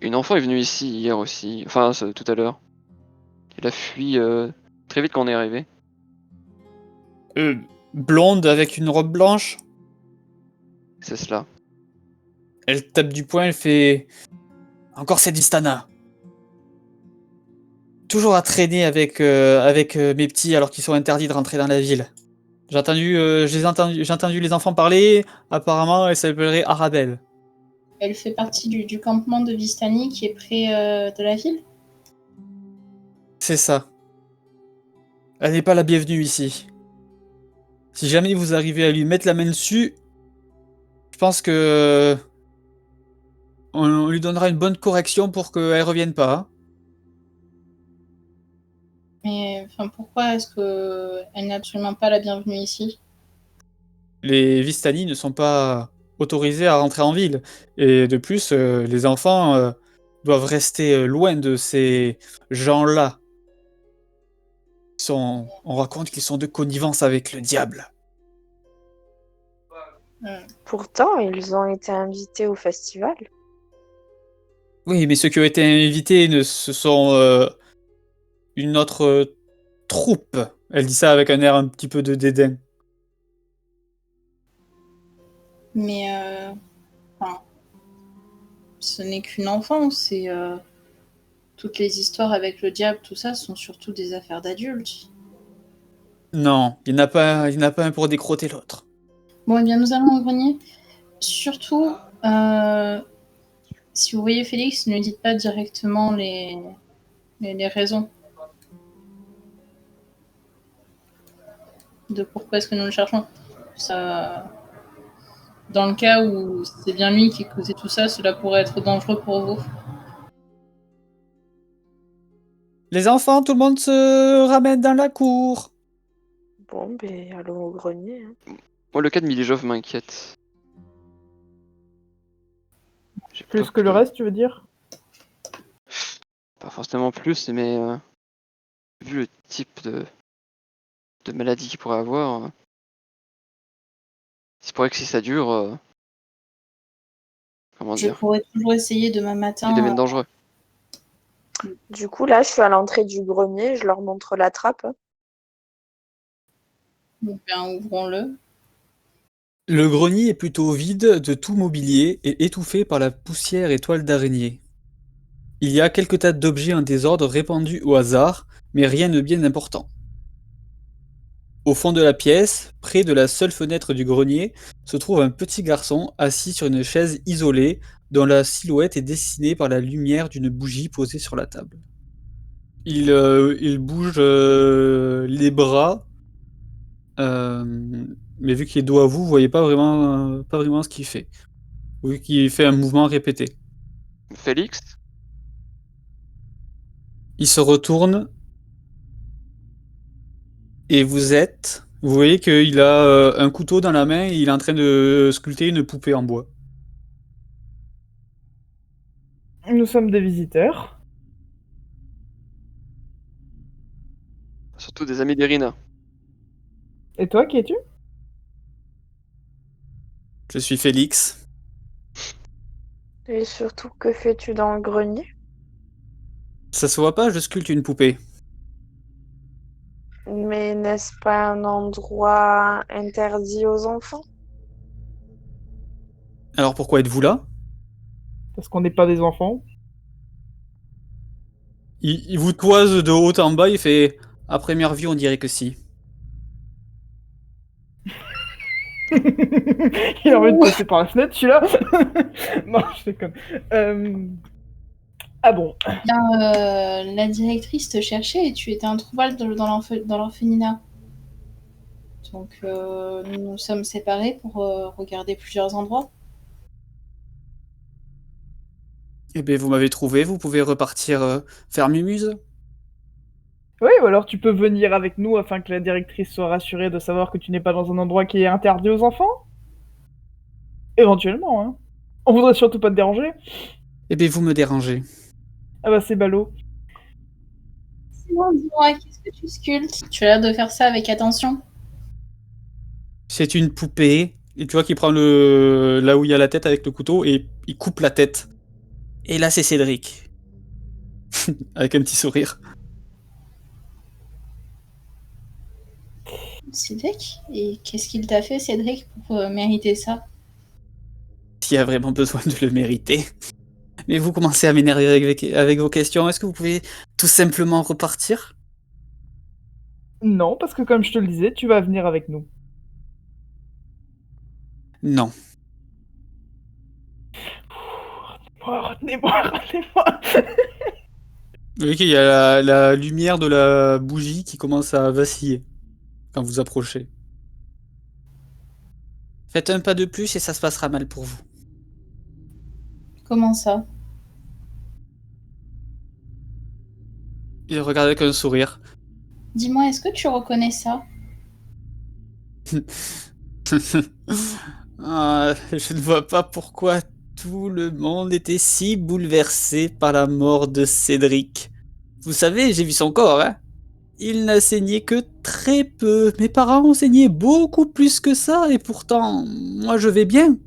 une enfant est venue ici hier aussi, enfin tout à l'heure. Elle a fui très vite quand on est arrivé. Blonde avec une robe blanche, C'est cela. elle tape du poing, elle fait encore cette Vistana. Toujours à traîner avec mes petits alors qu'ils sont interdits de rentrer dans la ville. J'ai entendu les enfants parler. Apparemment, elle s'appellerait Arabelle. elle fait partie du campement de Vistani qui est près de la ville. C'est ça. Elle n'est pas la bienvenue ici. Si jamais vous arrivez à lui mettre la main dessus, je pense que on lui donnera une bonne correction pour qu'elle revienne pas. Hein. Mais enfin, pourquoi est-ce que elle n'est absolument pas la bienvenue ici? Les Vistani ne sont pas autorisés à rentrer en ville. Et de plus, les enfants doivent rester loin de ces gens-là. On raconte qu'ils sont de connivence avec le diable. Pourtant, ils ont été invités au festival. Oui, mais ceux qui ont été invités ce sont une autre troupe. Elle dit ça avec un air un petit peu de dédain. Mais enfin, ce n'est qu'une enfant, c'est toutes les histoires avec le diable, tout ça sont surtout des affaires d'adultes. Non, il n'y en a pas un pour décrotter l'autre. Bon, eh bien, nous allons au grenier. Surtout, si vous voyez Félix, ne dites pas directement les raisons de pourquoi est-ce que nous le cherchons. Ça, dans le cas où c'est bien lui qui causait tout ça, cela pourrait être dangereux pour vous. Les enfants, tout le monde se ramène dans la cour. Bon, ben, allons au grenier. Hein. Moi, le cas de Milijov m'inquiète. J'ai Plus peur que le reste, tu veux dire? Pas forcément plus, mais vu le type de maladie qu'il pourrait avoir, c'est pourrait que si ça dure, comment Je dire, pourrais toujours essayer demain qu'il matin. devienne dangereux. Du coup, là, je suis à l'entrée du grenier, je leur montre la trappe. Bien, ouvrons-le. Le grenier est plutôt vide de tout mobilier et étouffé par la poussière et toiles d'araignée. Il y a quelques tas d'objets en désordre répandus au hasard, mais rien de bien important. Au fond de la pièce, près de la seule fenêtre du grenier, se trouve un petit garçon assis sur une chaise isolée dont la silhouette est dessinée par la lumière d'une bougie posée sur la table. Il bouge les bras, mais vu qu'il est dos à vous, vous voyez pas vraiment ce qu'il fait. Vu qu'il fait un mouvement répété. Félix, Il se retourne et vous voyez qu'il a un couteau dans la main et il est en train de sculpter une poupée en bois. Nous sommes des visiteurs. surtout des amis d'Irina. Et toi, qui es-tu? Je suis Félix. Et surtout, que fais-tu dans le grenier? Ça se voit pas, je sculpte une poupée. Mais n'est-ce pas un endroit interdit aux enfants? Alors pourquoi êtes-vous là? Parce qu'on n'est pas des enfants. Il vous toise de haut en bas, il fait à première vue on dirait que si. Il a envie de passer par la fenêtre, celui-là. Non, je déconne. Ah bon. Bien, la directrice te cherchait et tu étais introuvable dans l'orphelinat. Donc, nous nous sommes séparés pour regarder plusieurs endroits. Eh bien vous m'avez trouvé, vous pouvez repartir faire Mumuse. Oui, ou alors tu peux venir avec nous afin que la directrice soit rassurée de savoir que tu n'es pas dans un endroit qui est interdit aux enfants. Éventuellement, hein. On voudrait surtout pas te déranger. Eh bien vous me dérangez. Ah bah c'est ballot. Sinon, dis-moi, qu'est-ce que tu sculptes? Tu as l'air de faire ça avec attention. C'est une poupée, et tu vois qu'il prend le là où il y a la tête avec le couteau et il coupe la tête. Et là c'est Cédric. Avec un petit sourire. Cédric? Et qu'est-ce qu'il t'a fait, Cédric, pour mériter ça? S'il y a vraiment besoin de le mériter. Mais vous commencez à m'énerver avec vos questions. Est-ce que vous pouvez tout simplement repartir? Non, parce que comme je te le disais, tu vas venir avec nous. Non. Retenez-moi, retenez-moi. Vous voyez qu'il y a la lumière de la bougie qui commence à vaciller quand vous approchez. Faites un pas de plus et ça se passera mal pour vous. Comment ça? Il regarde avec un sourire. Dis-moi, est-ce que tu reconnais ça? Ah, je ne vois pas pourquoi tout le monde était si bouleversé par la mort de Cédric. Vous savez, j'ai vu son corps, hein. Il n'a saigné que très peu. Mes parents ont saigné beaucoup plus que ça, et pourtant, moi je vais bien.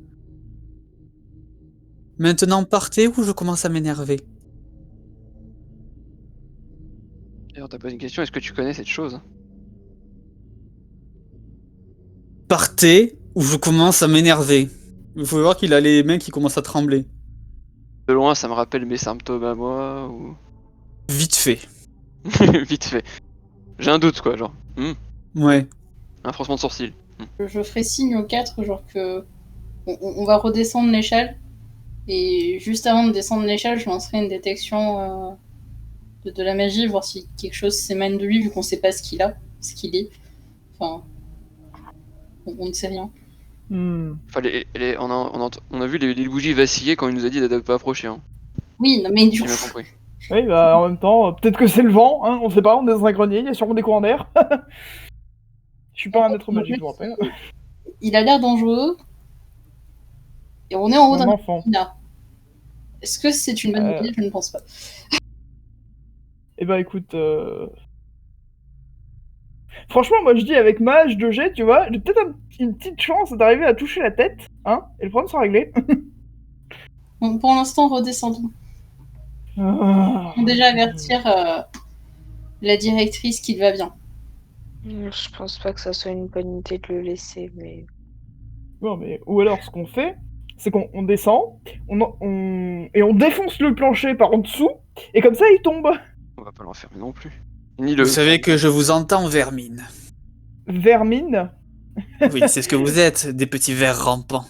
Maintenant, partez ou je commence à m'énerver. D'ailleurs, t'as posé une question, est-ce que tu connais cette chose? Partez ou je commence à m'énerver. Vous pouvez voir qu'il a les mains qui commencent à trembler. De loin, ça me rappelle mes symptômes à moi, ou... Vite fait. Vite fait. J'ai un doute, quoi, genre. Ouais. Un froncement de sourcil. Je ferai signe aux 4, genre que on va redescendre l'échelle. Et juste avant de descendre l'échelle, je lancerai une détection de la magie, voir si quelque chose s'émane de lui, vu qu'on sait pas ce qu'il a, ce qu'il est. Enfin, on ne sait rien. Enfin, on a vu les bougies vaciller quand il nous a dit de pas approcher. Hein. Oui, non, mais du J'ai coup, bien compris. Oui, bah en même temps, peut-être que c'est le vent, hein, on sait pas, on est dans un grenier, il y a sûrement des courants d'air. Je suis pas un être magique, je vous rappelle. il a l'air dangereux. Et on est en haut Un d'un enfant. orphelinat. Est-ce que c'est une bonne idée? Je ne pense pas. Eh ben écoute, franchement, moi je dis avec mage de jet, tu vois, j'ai peut-être une petite chance d'arriver à toucher la tête, hein, et le problème sera réglé. Bon, pour l'instant, redescendons. Ah. On va déjà avertir la directrice qu'il va bien. Je pense pas que ça soit une bonne idée de le laisser, mais... Non mais, ou alors ce qu'on fait, c'est qu'on descend, et on défonce le plancher par en dessous, et comme ça il tombe. On va pas l'enfermer non plus. Ni le... Vous savez que je vous entends, vermine. Vermine. Oui, c'est ce que vous êtes, des petits vers rampants.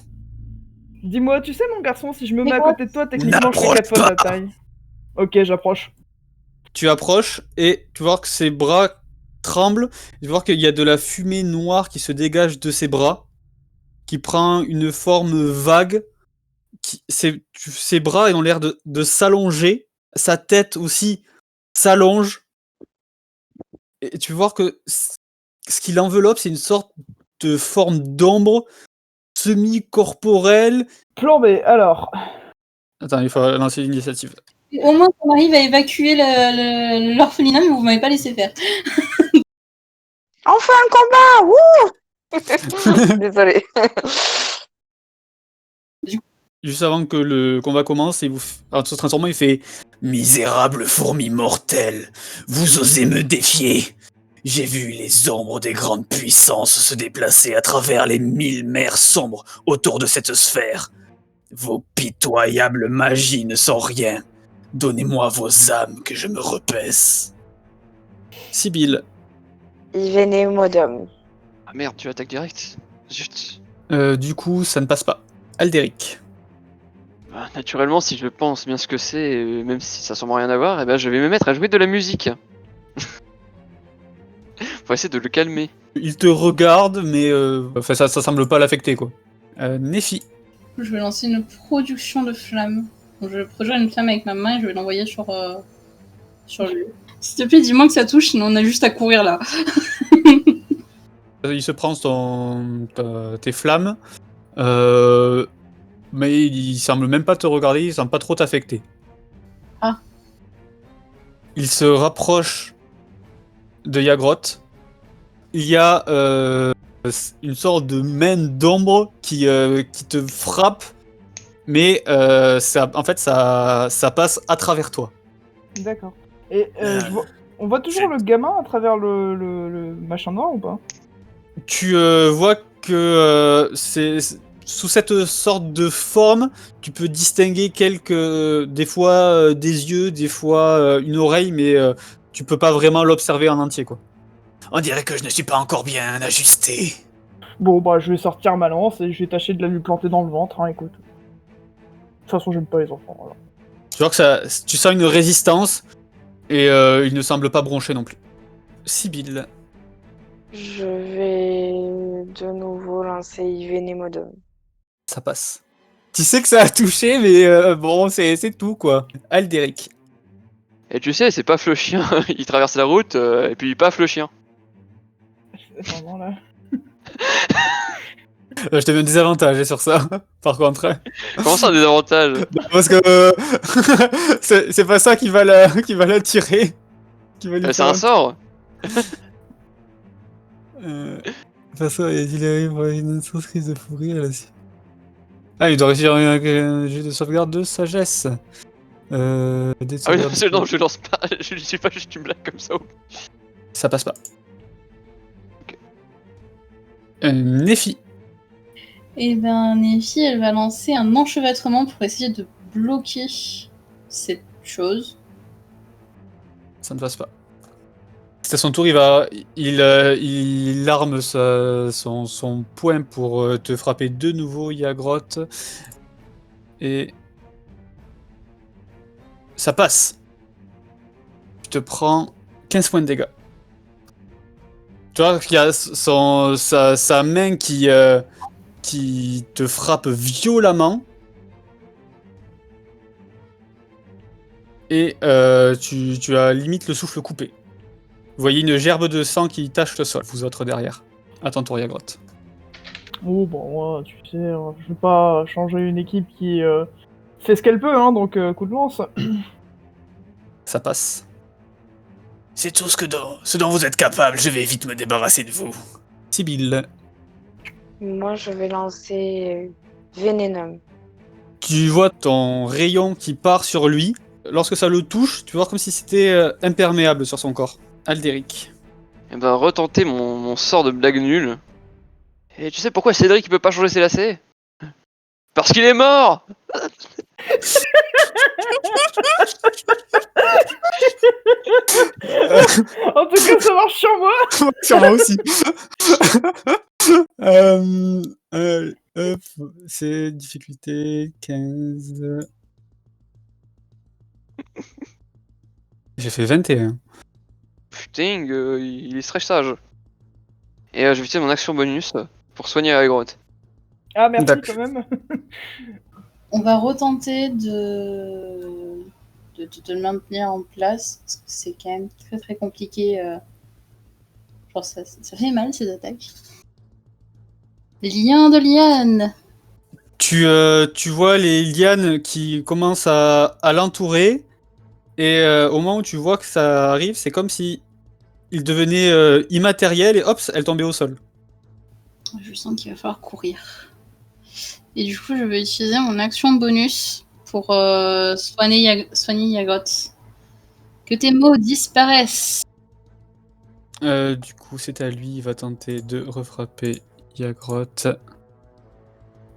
Dis-moi, tu sais mon garçon, si je me Mais mets à quoi? côté de toi, techniquement je fais N'approche 4 fois pas. ta taille. Ok, j'approche. Tu approches et tu vois que ses bras tremblent. Tu vois qu'il y a de la fumée noire qui se dégage de ses bras, qui prend une forme vague. Ses bras ils ont l'air de s'allonger. Sa tête aussi s'allonge. Et tu vois que ce qui l'enveloppe, c'est une sorte de forme d'ombre semi-corporelle. Plan B, alors. Attends, il faut lancer l'initiative. Au moins, on arrive à évacuer l'orphelinat, mais vous m'avez pas laissé faire. Enfin un combat! Wouh! Désolée. Juste avant que le combat commence, en se transformant, il fait « Misérable fourmi mortelle, vous osez me défier? J'ai vu les ombres des grandes puissances se déplacer à travers les 1000 mers sombres autour de cette sphère. Vos pitoyables magies ne sont rien. Donnez-moi vos âmes que je me repaisse. » Sibylle. Ivene modum. Ah merde, tu attaques direct. Zut. Du coup, ça ne passe pas. Aldéric. Bah, naturellement, si je pense bien ce que c'est, même si ça semble rien à voir, eh ben, je vais me mettre à jouer de la musique. Faut essayer de le calmer. Il te regarde, mais ça semble pas l'affecter, quoi. Nephi. Je vais lancer une production de flammes. Donc, je vais produire une flamme avec ma main et je vais l'envoyer sur lui. S'il te plaît, dis-moi que ça touche, sinon on a juste à courir là. Il se prend tes flammes, mais il semble même pas te regarder, il semble pas trop t'affecter. Ah. Il se rapproche de Yagrotte. Il y a une sorte de main d'ombre qui te frappe, mais en fait ça passe à travers toi. D'accord. Et on voit toujours le gamin à travers le machin noir ou pas? Tu vois que c'est sous cette sorte de forme, tu peux distinguer des fois des yeux, des fois une oreille, mais tu peux pas vraiment l'observer en entier, quoi. On dirait que je ne suis pas encore bien ajusté. Bon, bah, je vais sortir ma lance et je vais tâcher de la lui planter dans le ventre, hein, écoute. De toute façon, j'aime pas les enfants, alors. Tu vois que tu sens une résistance, Et il ne semble pas broncher non plus. Sibylle. Je vais de nouveau lancer Ivenemodon. Ça passe. Tu sais que ça a touché, mais bon, c'est tout, quoi. Aldéric. Et tu sais, c'est paf le chien, il traverse la route, et puis paf le chien. Vraiment là. Je te mets un désavantage sur ça, par contre. Comment ça, un désavantage? Parce que c'est pas ça qui va la tirer. Qui va lui C'est faire un sort? Pas ça, il arrive à une sauce crise de fou rire, là. Ah, il doit réussir un jeu de sauvegarde de sagesse. Des Ah oui, sauvegardes non, je lance pas, je suis pas juste une blague comme ça. Ça passe pas. Nephi. Et ben, Nefi, elle va lancer un enchevêtrement pour essayer de bloquer cette chose. Ça ne passe pas. C'est à son tour, il arme son poing pour te frapper de nouveau, Yagrotte. Et ça passe. Tu te prends 15 points de dégâts. Tu vois qu'il y a sa main qui te frappe violemment. Et tu as limite le souffle coupé. Vous voyez une gerbe de sang qui tache le sol, vous autres derrière. À ton tour, Yagrotte. Oh, bon, moi, tu sais, je vais pas changer une équipe qui fait ce qu'elle peut, hein, donc coup de lance. Ça passe. C'est tout ce dont vous êtes capable, je vais vite me débarrasser de vous. Sibylle. Moi, je vais lancer Vénénum. Tu vois ton rayon qui part sur lui. Lorsque ça le touche, tu vois comme si c'était imperméable sur son corps. Aldéric. Et ben, retenter mon sort de blague nulle. Et tu sais pourquoi Cédric il peut pas changer ses lacets? Parce qu'il est mort! En tout cas, ça marche sur moi. Sur moi aussi. Hop, c'est difficulté 15. J'ai fait 21. Putain, il est très sage. Et je vais utiliser mon action bonus pour soigner la grotte. Ah, merci D'accord. quand même. On va retenter de le maintenir en place, parce que c'est quand même très très compliqué. Genre ça fait mal ces attaques. Lien de liane. Tu vois les lianes qui commencent à l'entourer, et au moment où tu vois que ça arrive, c'est comme si il devenait immatériel et hop, elle tombait au sol. Je sens qu'il va falloir courir. Et du coup, je vais utiliser mon action bonus pour soigner Yagoth. Que tes mots disparaissent. Du coup, c'est à lui, il va tenter de refrapper Yagrotte.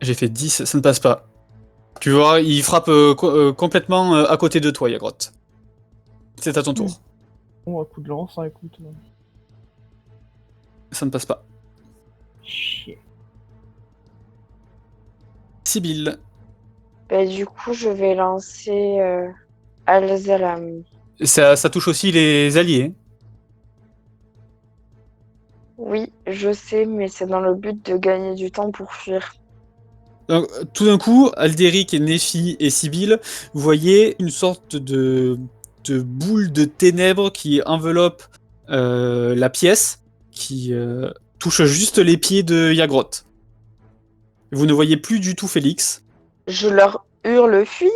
J'ai fait 10, ça ne passe pas. Tu vois, il frappe complètement à côté de toi, Yagrotte. C'est à ton tour. Bon, un coup de lance, hein, écoute. Ça ne passe pas. Chier. Sibylle. Et du coup, je vais lancer Alzalam. Ça touche aussi les alliés. Oui, je sais, mais c'est dans le but de gagner du temps pour fuir. Donc, tout d'un coup, Aldéric, Nephi et Sibylle, vous voyez une sorte de boule de ténèbres qui enveloppe la pièce, qui touche juste les pieds de Yagrotte. Vous ne voyez plus du tout Félix. Je leur hurle, fuyez!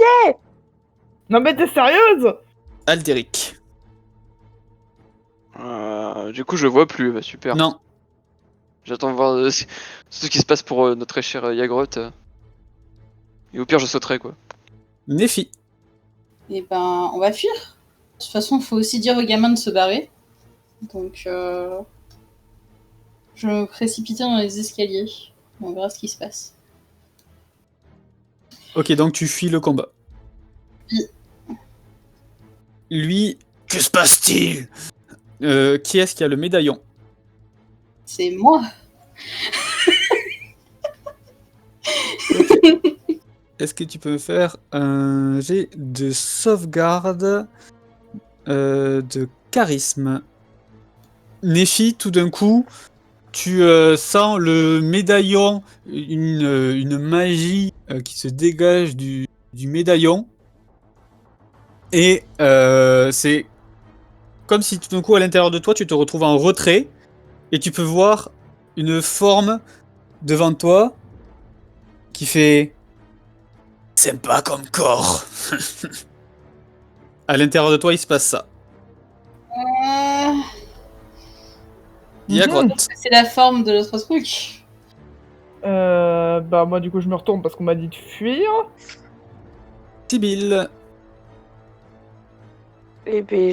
Non mais t'es sérieuse? Aldéric. Du coup, je le vois plus, bah super. Non. J'attends de voir ce qui se passe pour notre très cher Yagrotte. Et au pire, je sauterai quoi. Nephi. Et ben, on va fuir. De toute façon, il faut aussi dire aux gamins de se barrer. Donc, je vais me précipiter dans les escaliers. On verra ce qui se passe. Ok, donc tu fuis le combat. Oui. Lui, que se passe-t-il? Qui est-ce qui a le médaillon? C'est moi. Est-ce que tu peux me faire un jet de sauvegarde de charisme. Nephi, tout d'un coup, tu sens le médaillon, une magie qui se dégage du médaillon. Et c'est comme si tout d'un coup, à l'intérieur de toi, tu te retrouves en retrait. Et tu peux voir une forme devant toi qui fait sympa comme corps. À l'intérieur de toi, il se passe ça. Il y a Mhm. grotte. C'est la forme de l'autre truc. Bah moi du coup je me retourne parce qu'on m'a dit de fuir. Sibylle. Eh ben,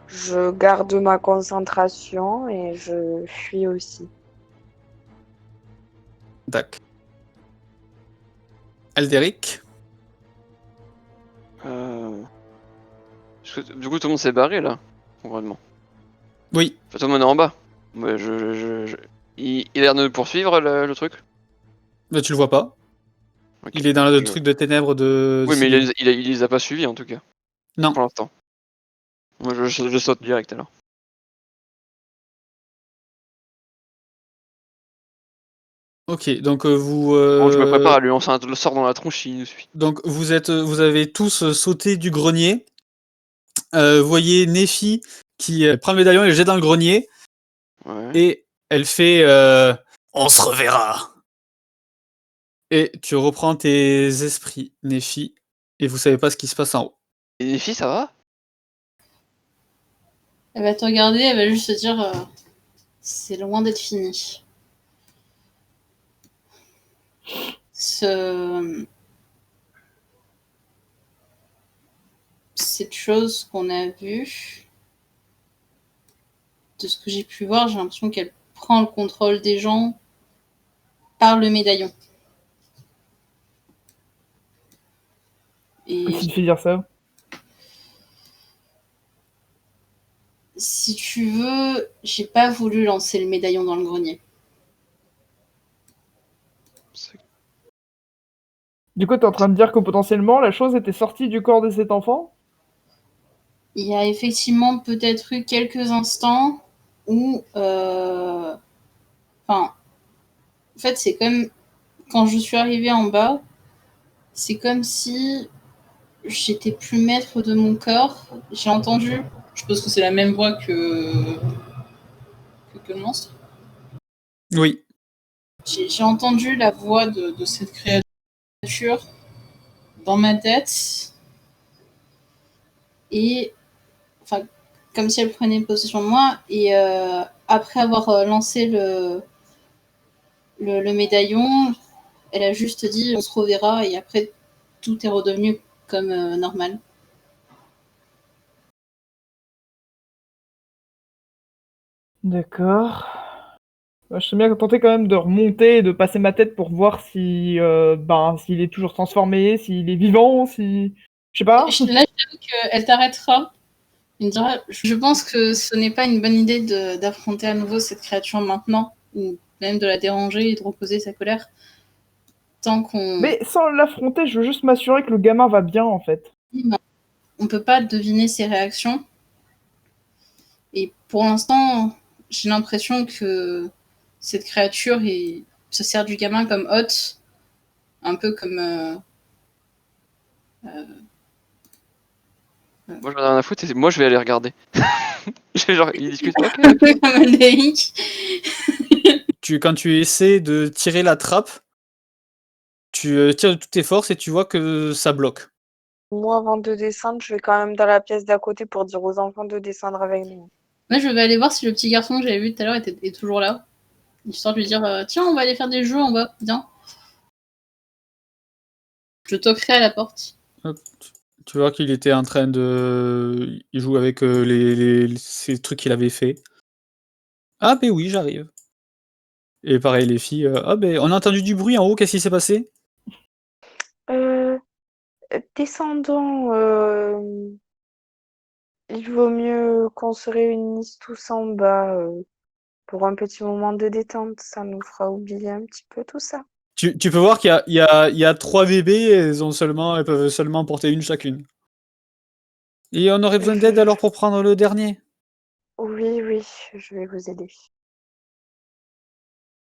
je garde ma concentration et je fuis aussi. Tac. Aldéric. Du coup, tout le monde s'est barré là, concrètement. Oui. Enfin, tout le monde est en bas. Ouais, il a l'air de nous poursuivre le truc. Mais tu le vois pas. Ok. Il est dans le truc de ténèbres de Oui, mais Sibylle. il les a pas suivis en tout cas, Non. pour l'instant. Moi, je saute direct alors. Ok, donc vous. Bon, je me prépare à lui lancer le sort dans la tronche s'il nous suit. Donc vous avez tous sauté du grenier. Vous voyez Nephi qui prend le médaillon et le jette dans le grenier. Ouais. Et elle fait on se reverra. Et tu reprends tes esprits, Nephi, et vous savez pas ce qui se passe en haut. Et les filles, ça va? Elle va te regarder, elle va juste se dire c'est loin d'être fini. Cette chose qu'on a vue, de ce que j'ai pu voir, j'ai l'impression qu'elle prend le contrôle des gens par le médaillon. Et Qui te fait dire ça? si tu veux, j'ai pas voulu lancer le médaillon dans le grenier. Du coup t'es en train de dire que potentiellement la chose était sortie du corps de cet enfant? Il y a effectivement peut-être eu quelques instants où... Enfin, en fait, c'est comme... Quand je suis arrivée en bas, c'est comme si j'étais plus maître de mon corps. J'ai entendu... Je pense que c'est la même voix que le monstre. Oui. J'ai entendu la voix de cette créature dans ma tête. Et... Enfin, comme si elle prenait possession de moi. Et après avoir lancé le médaillon, elle a juste dit on se reverra et après tout est redevenu comme normal. D'accord. Je suis bien tenté quand même de remonter et de passer ma tête pour voir si, s'il est toujours transformé, s'il est vivant, si... Je sais pas. Là, j'avoue qu'elle t'arrêtera. Elle me dira, je pense que ce n'est pas une bonne idée d'affronter à nouveau cette créature maintenant, ou même de la déranger et de reposer sa colère, tant qu'on... Mais sans l'affronter, je veux juste m'assurer que le gamin va bien, en fait. On peut pas deviner ses réactions. Et pour l'instant, j'ai l'impression que cette créature se sert du gamin comme hôte, un peu comme... Moi, j'en ai rien à foutre et moi, je vais aller regarder. Genre, ils discutent. Ok. comme un délic. Quand tu essaies de tirer la trappe, tu tires de toutes tes forces et tu vois que ça bloque. Moi, avant de descendre, je vais quand même dans la pièce d'à côté pour dire aux enfants de descendre avec nous. Moi, je vais aller voir si le petit garçon que j'avais vu tout à l'heure est toujours là. Histoire de lui dire tiens, on va aller faire des jeux en bas, viens. Je toquerai à la porte. Hop. Tu vois qu'il était en train de... Il joue avec ces trucs qu'il avait fait. Ah ben oui, j'arrive. Et pareil, les filles, ah ben on a entendu du bruit en haut, qu'est-ce qui s'est passé? Descendons. Il vaut mieux qu'on se réunisse tous en bas pour un petit moment de détente. Ça nous fera oublier un petit peu tout ça. Tu peux voir qu'il y a 3 bébés, elles peuvent seulement porter une chacune. Et on aurait besoin d'aide alors pour prendre le dernier. Oui, oui, je vais vous aider.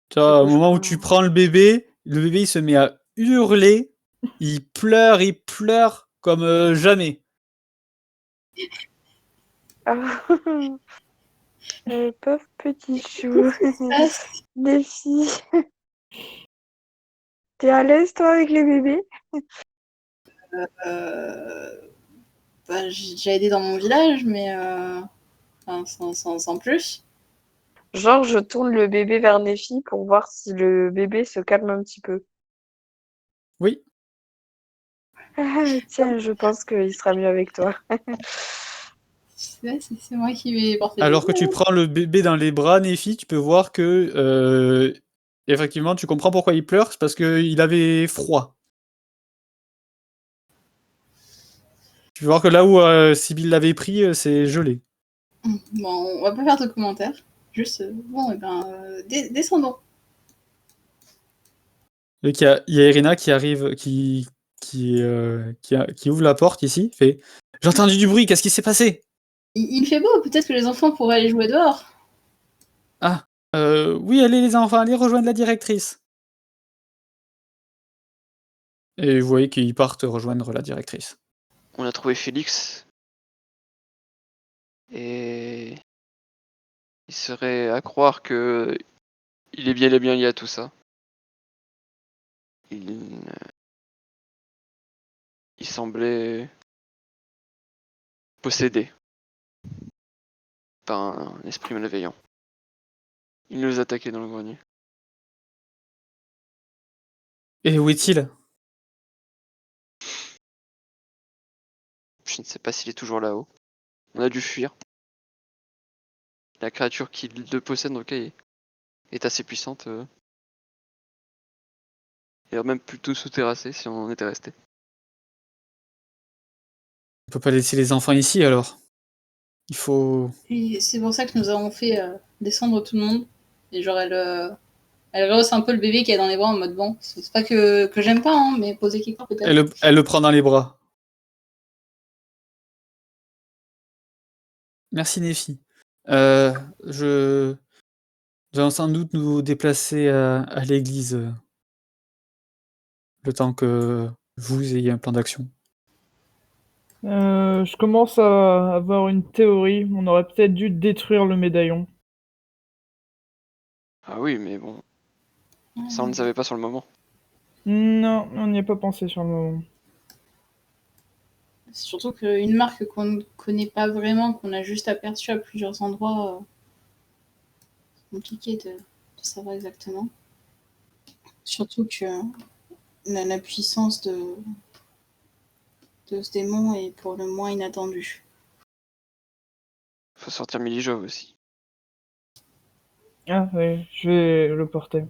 Tu vois, au Je moment où tu prends. prends le bébé il se met à hurler, il pleure comme jamais. Ah, pauvre petit chou. Ah, Les filles, t'es à l'aise toi avec les bébés? euh, bah, j'ai déjà aidé dans mon village, mais enfin, sans plus. Genre, je tourne le bébé vers Nefi pour voir si le bébé se calme un petit peu. Oui. Ah, tiens, je pense qu'il sera mieux avec toi. C'est moi qui vais porter le Alors bébé. que tu prends le bébé dans les bras, Nefi, tu peux voir que effectivement, tu comprends pourquoi il pleure, c'est parce qu'il avait froid. Tu peux voir que là où Sibyl l'avait pris, c'est gelé. Bon, on va pas faire de commentaires. Juste, bon, et ben, descendons. Et il y a Irina qui arrive, qui ouvre la porte ici, fait j'ai entendu du bruit, qu'est-ce qui s'est passé? Il fait beau, peut-être que les enfants pourraient aller jouer dehors. Ah, oui, allez les enfants, allez rejoindre la directrice. Et vous voyez qu'ils partent rejoindre la directrice. On a trouvé Félix et il serait à croire que il est bien lié à tout ça. Il, il semblait possédé par un esprit malveillant. Il nous attaquait dans le grenier. Et où est-il? Je ne sais pas s'il est toujours là-haut. On a dû fuir. La créature qui le possède dans le cas est assez puissante. Et même plutôt sous-terrassée si on en était resté. On peut pas laisser les enfants ici alors. Il faut. Et c'est pour ça que nous avons fait descendre tout le monde. Et genre, elle rehausse un peu le bébé qui est dans les bras en mode bon, c'est pas que j'aime pas, hein, mais poser quelque part peut-être. Elle le prend dans les bras. Merci Nefi. Euh, je. Nous allons sans doute nous déplacer à l'église le temps que vous ayez un plan d'action. Je commence à avoir une théorie. On aurait peut-être dû détruire le médaillon. Ah oui, mais bon, ça on ne savait pas sur le moment. Non, on n'y a pas pensé sur le moment. C'est surtout qu'une marque qu'on ne connaît pas vraiment, qu'on a juste aperçue à plusieurs endroits, c'est compliqué de savoir exactement. Surtout que la puissance de ce démon est pour le moins inattendue. Faut sortir Milijov aussi. Ah oui, je vais le porter.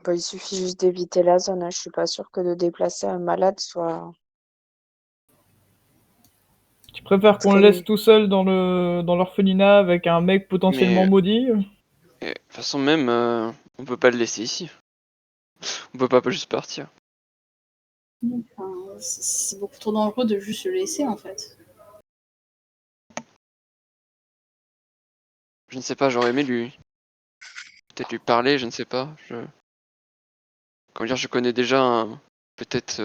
Bah, il suffit juste d'éviter la zone, hein. Je suis pas sûre que de déplacer un malade soit. Tu préfères qu'on le laisse Très. tout seul dans l'orphelinat avec un mec potentiellement Mais maudit? de toute façon même, on peut pas le laisser ici. On peut pas juste partir. Enfin, c'est beaucoup trop dangereux de juste le laisser en fait. Je ne sais pas, j'aurais aimé peut-être lui parler, je ne sais pas. Comment dire, je connais déjà peut-être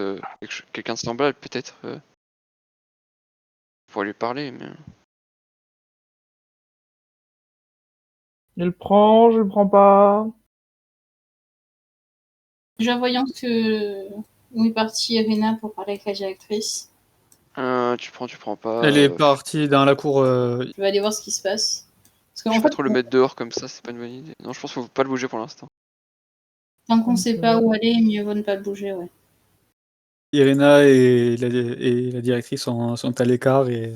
quelqu'un de semblable, peut-être pour lui parler, mais Je le prends, je le prends pas. Déjà voyant que où est partie Irina pour parler avec la directrice, tu prends pas. Elle est partie dans la cour. je vais aller voir ce qui se passe. Parce Je qu'en vais pas fait, trop le mettre dehors comme ça, c'est pas une bonne idée. Non, je pense qu'il faut pas le bouger pour l'instant. tant qu'on sait pas où aller, mieux vaut ne pas bouger, ouais. Irina et la directrice sont à l'écart et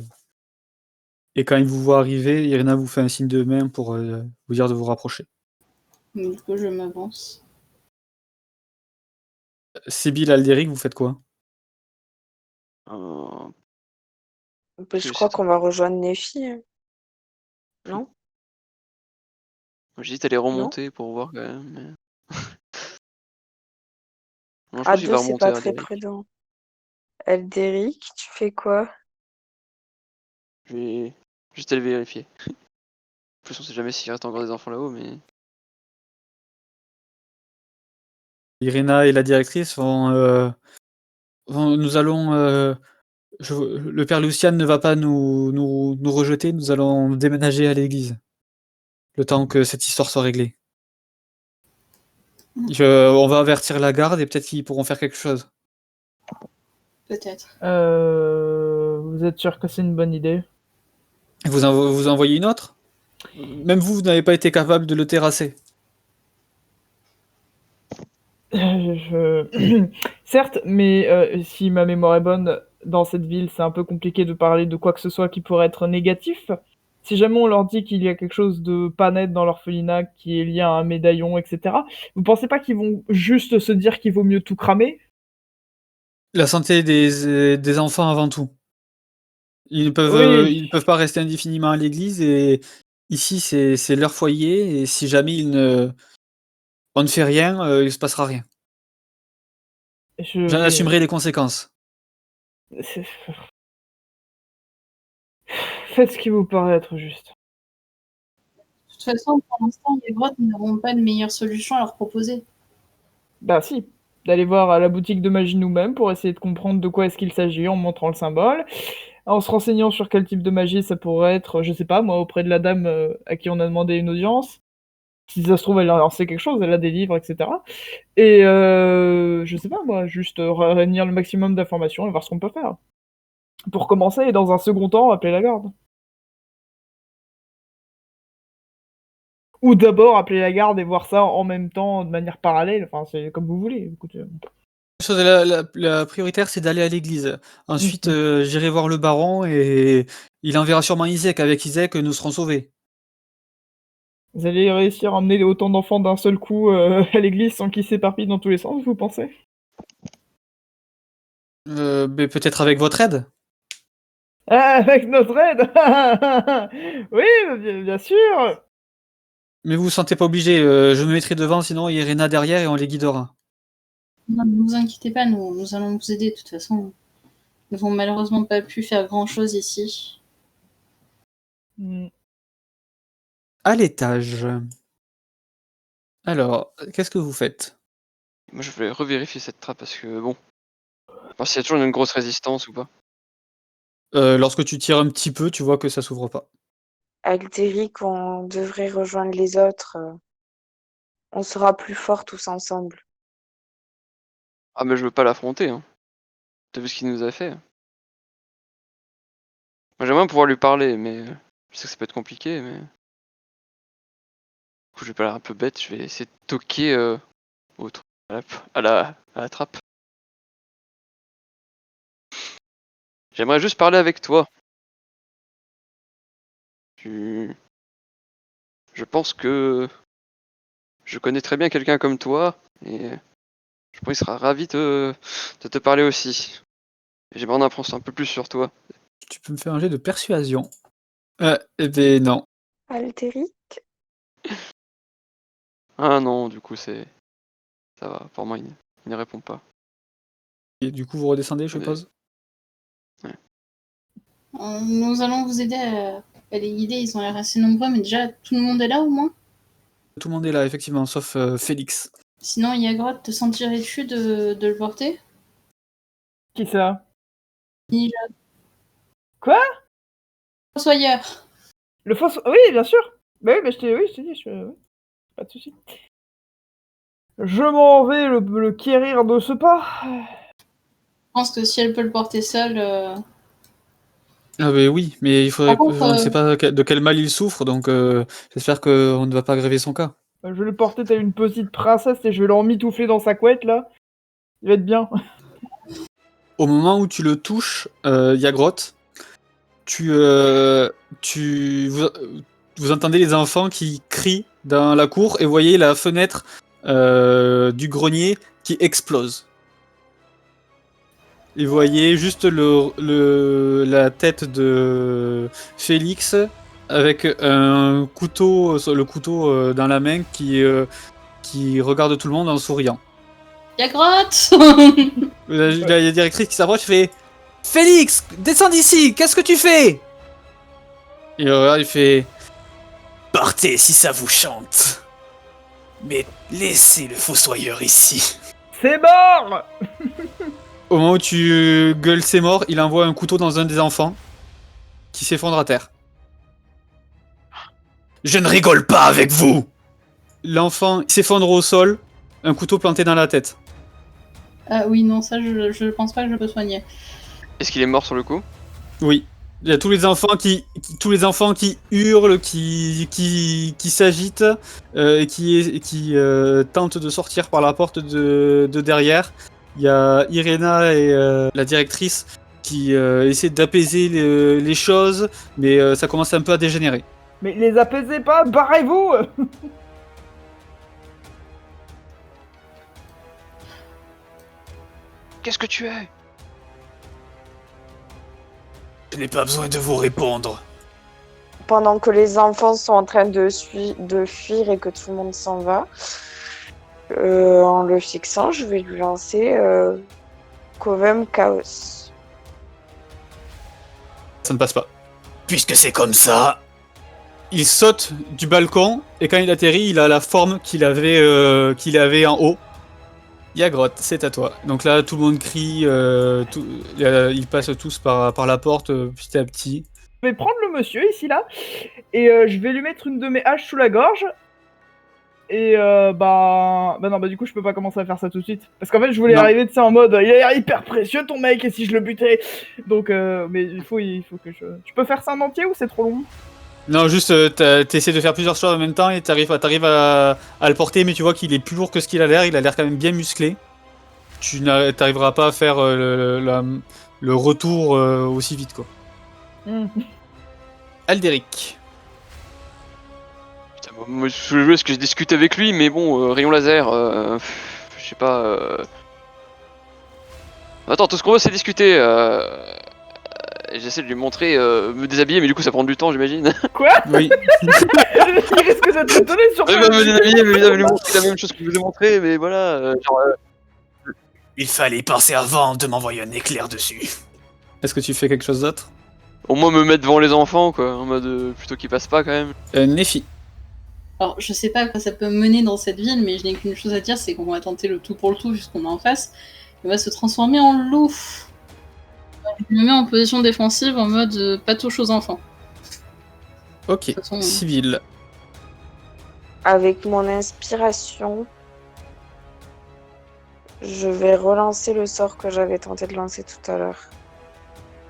quand ils vous voient arriver, Irina vous fait un signe de main pour vous dire de vous rapprocher. Donc, du coup, je m'avance. Sibyl, Aldéric, vous faites quoi? Euh, Bah, je je crois sais qu'on va rejoindre Nefi, hein. Non? J'hésite à les Non? remonter pour voir quand même. Non, je À pense qu'il deux, va c'est remonter pas à très Derrick. prudent. Elderic, tu fais quoi? Je vais juste aller vérifier. En plus, on sait jamais s'il reste encore des enfants là-haut, mais. Irina et la directrice nous allons. Le père Lucian ne va pas nous rejeter, nous allons déménager à l'église. Le temps que cette histoire soit réglée. On va avertir la garde et peut-être qu'ils pourront faire quelque chose. Peut-être. Vous êtes sûr que c'est une bonne idée? Vous envoyez une autre? Même vous n'avez pas été capable de le terrasser. Certes, mais si ma mémoire est bonne, dans cette ville, c'est un peu compliqué de parler de quoi que ce soit qui pourrait être négatif. Si jamais on leur dit qu'il y a quelque chose de pas net dans l'orphelinat qui est lié à un médaillon, etc., vous pensez pas qu'ils vont juste se dire qu'il vaut mieux tout cramer? La santé des enfants avant tout. Ils ne peuvent pas rester indéfiniment à l'église et ici c'est leur foyer et si jamais on ne fait rien, il se passera rien. J'en assumerai les conséquences. Faites ce qui vous paraît être juste. De toute façon, pour l'instant, les grottes n'auront pas de meilleure solution à leur proposer. Bah si, d'aller voir à la boutique de magie nous-mêmes pour essayer de comprendre de quoi est-ce qu'il s'agit en montrant le symbole, en se renseignant sur quel type de magie ça pourrait être, je sais pas, moi, auprès de la dame à qui on a demandé une audience. Si ça se trouve, elle en sait quelque chose, elle a des livres, etc. Et je sais pas, moi, juste réunir le maximum d'informations et voir ce qu'on peut faire. Pour commencer, et dans un second temps, appeler la garde. Ou d'abord appeler la garde et voir ça en même temps, de manière parallèle, enfin, c'est comme vous voulez, écoutez. La prioritaire, c'est d'aller à l'église. Ensuite, j'irai voir le baron et il enverra sûrement Isaac. Avec Isaac, nous serons sauvés. Vous allez réussir à emmener autant d'enfants d'un seul coup à l'église sans qu'ils s'éparpillent dans tous les sens, vous pensez? Mais peut-être avec votre aide? Ah, avec notre aide. Oui, bien sûr. Mais vous vous sentez pas obligé, je me mettrai devant, sinon Irina derrière et on les guidera. Non, ne vous inquiétez pas, nous allons vous aider. De toute façon, nous n'avons malheureusement pas pu faire grand-chose ici. À l'étage. Alors, qu'est-ce que vous faites? Moi, je voulais revérifier cette trappe parce que bon. Voir s'il y a toujours une grosse résistance ou pas. Lorsque tu tires un petit peu, tu vois que ça s'ouvre pas. Altéric, on devrait rejoindre les autres. On sera plus forts tous ensemble. Ah, mais je veux pas l'affronter, hein. T'as vu ce qu'il nous a fait? Moi, j'aimerais bien pouvoir lui parler, mais je sais que ça peut être compliqué, mais. Du coup, je vais pas l'air un peu bête, je vais essayer de toquer à la trappe. J'aimerais juste parler avec toi. Je pense que je connais très bien quelqu'un comme toi et je pense qu'il sera ravi de te parler aussi. Et j'aimerais en apprendre un peu plus sur toi. Tu peux me faire un jet de persuasion. Eh ben non. Altéric? Ah non, du coup ça va. Pour moi, il ne répond pas. Et du coup, vous redescendez, je suppose? Ouais. Nous allons vous aider à les guider. Ils ont l'air assez nombreux, mais déjà, tout le monde est là au moins. Tout le monde est là, effectivement, sauf Félix. Sinon, Yagrotte, te sentirais-tu de le porter? Qui ça? Ninja. Quoi? Fossoyeur. Le faux... Oui, bien sûr. Bah oui, je t'ai dit, oui. Pas de souci. Je m'en vais le quérir de ce pas. Je pense que si elle peut le porter seule... Ah ben oui, mais il faudrait... Par contre, on ne sait pas de quel mal il souffre, donc j'espère qu'on ne va pas aggraver son cas. Je vais le porter telle une petite princesse et je vais l'emmitoufler dans sa couette, là. Il va être bien. Au moment où tu le touches, Yagrotte, vous entendez les enfants qui crient dans la cour et voyez la fenêtre du grenier qui explose. Et vous voyez juste la tête de Félix avec un couteau, le couteau dans la main qui regarde tout le monde en souriant. Yagrotte. La directrice qui s'approche fait « Félix, descends d'ici, qu'est-ce que tu fais ?» Il regarde, il fait... Partez si ça vous chante. Mais laissez le fossoyeur ici. C'est mort! Au moment où tu gueules c'est mort, il envoie un couteau dans un des enfants qui s'effondre à terre. Je ne rigole pas avec vous! L'enfant s'effondre au sol, un couteau planté dans la tête. Ah oui, non, ça, je pense pas que je peux soigner. Est-ce qu'il est mort sur le coup? Oui. Il y a tous les enfants qui hurlent, qui s'agitent et qui tentent de sortir par la porte de derrière. Il y a Irena et la directrice qui essaient d'apaiser les choses, mais ça commence un peu à dégénérer. Mais les apaisez pas, barrez-vous! Qu'est-ce que tu es? Je n'ai pas besoin de vous répondre. Pendant que les enfants sont en train de fuir et que tout le monde s'en va, en le fixant, je vais lui lancer Covem Chaos. Ça ne passe pas. Puisque c'est comme ça... Il saute du balcon et quand il atterrit, il a la forme qu'il avait en haut. Yagrotte, c'est à toi. Donc là, tout le monde crie, ils passent tous par la porte petit à petit. Je vais prendre le monsieur ici là et je vais lui mettre une de mes haches sous la gorge. Et bah non, bah du coup je peux pas commencer à faire ça tout de suite parce qu'en fait je voulais Non. arriver, tu sais, en mode il a l'air hyper précieux ton mec, et si je le butais. Donc mais il faut que je... Tu peux faire ça en entier ou c'est trop long? Non, juste t'essaies de faire plusieurs choses en même temps et t'arrives à le porter, mais tu vois qu'il est plus lourd que ce qu'il a l'air quand même bien musclé. Tu t'arriveras pas à faire le retour aussi vite, quoi. Aldéric. Putain, moi je voulais jouer parce que je discute avec lui, mais bon, rayon laser, je sais pas. Attends, tout ce qu'on veut c'est discuter. J'essaie de lui montrer, me déshabiller, mais du coup ça prend du temps, j'imagine. Quoi? Oui. Il risque d'être étonné sur Ouais, me déshabiller, mais lui montrer la même chose que je vous ai montré, mais voilà. Il fallait penser avant de m'envoyer un éclair dessus. Est-ce que tu fais quelque chose d'autre? Au moins me mettre devant les enfants, quoi, en mode plutôt qu'ils passent pas quand même. Nephi. Alors, je sais pas à quoi ça peut mener dans cette ville, mais je n'ai qu'une chose à dire, c'est qu'on va tenter le tout pour le tout, puisqu'on est en face. Il va se transformer en loup. Je me mets en position défensive, en mode pas touche aux enfants. Ok. De toute façon, Civil. Avec mon inspiration, je vais relancer le sort que j'avais tenté de lancer tout à l'heure.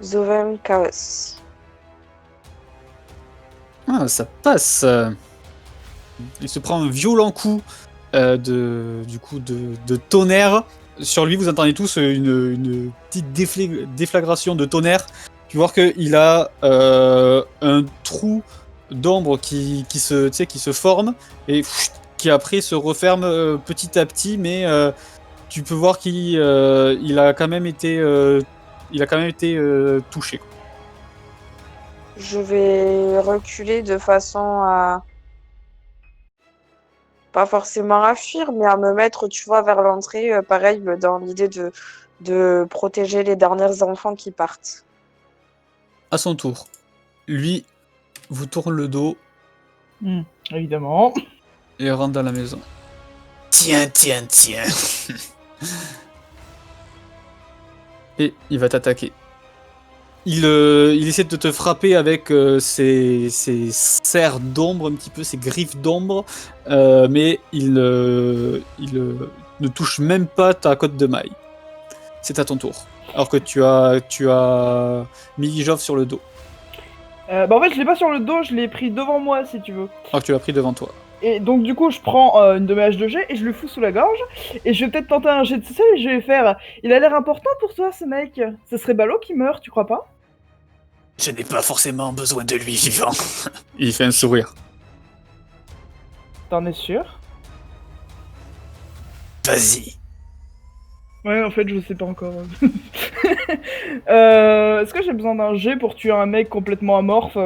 Zovem Chaos. Ah, ça passe. Il se prend un violent coup de tonnerre. Sur lui, vous entendez tous une petite déflagration de tonnerre. Tu vois qu'il a un trou d'ombre qui se forme et qui après se referme petit à petit, mais tu peux voir qu'il a quand même été, touché. Je vais reculer de façon à pas forcément à fuir, mais à me mettre, tu vois, vers l'entrée, pareil, dans l'idée de protéger les derniers enfants qui partent. À son tour, lui vous tourne le dos Évidemment. et rentre dans la maison. Tiens. Et il va t'attaquer. Il essaie de te frapper avec ses serres d'ombre, un petit peu, ses griffes d'ombre, mais il ne touche même pas ta côte de maille. C'est à ton tour. Alors que tu as Milijov sur le dos. Bah en fait je l'ai pas sur le dos, je l'ai pris devant moi si tu veux. Alors que tu l'as pris devant toi. Et donc du coup je prends une de mes haches de jet et je le fous sous la gorge. Et je vais peut-être tenter un jet de social et je vais faire... Il a l'air important pour toi ce mec. Ce serait ballot qu'il meurt, tu crois pas? Je n'ai pas forcément besoin de lui vivant. Il fait un sourire. T'en es sûr? Vas-y. Ouais, en fait, je sais pas encore. Est-ce que j'ai besoin d'un jet pour tuer un mec complètement amorphe?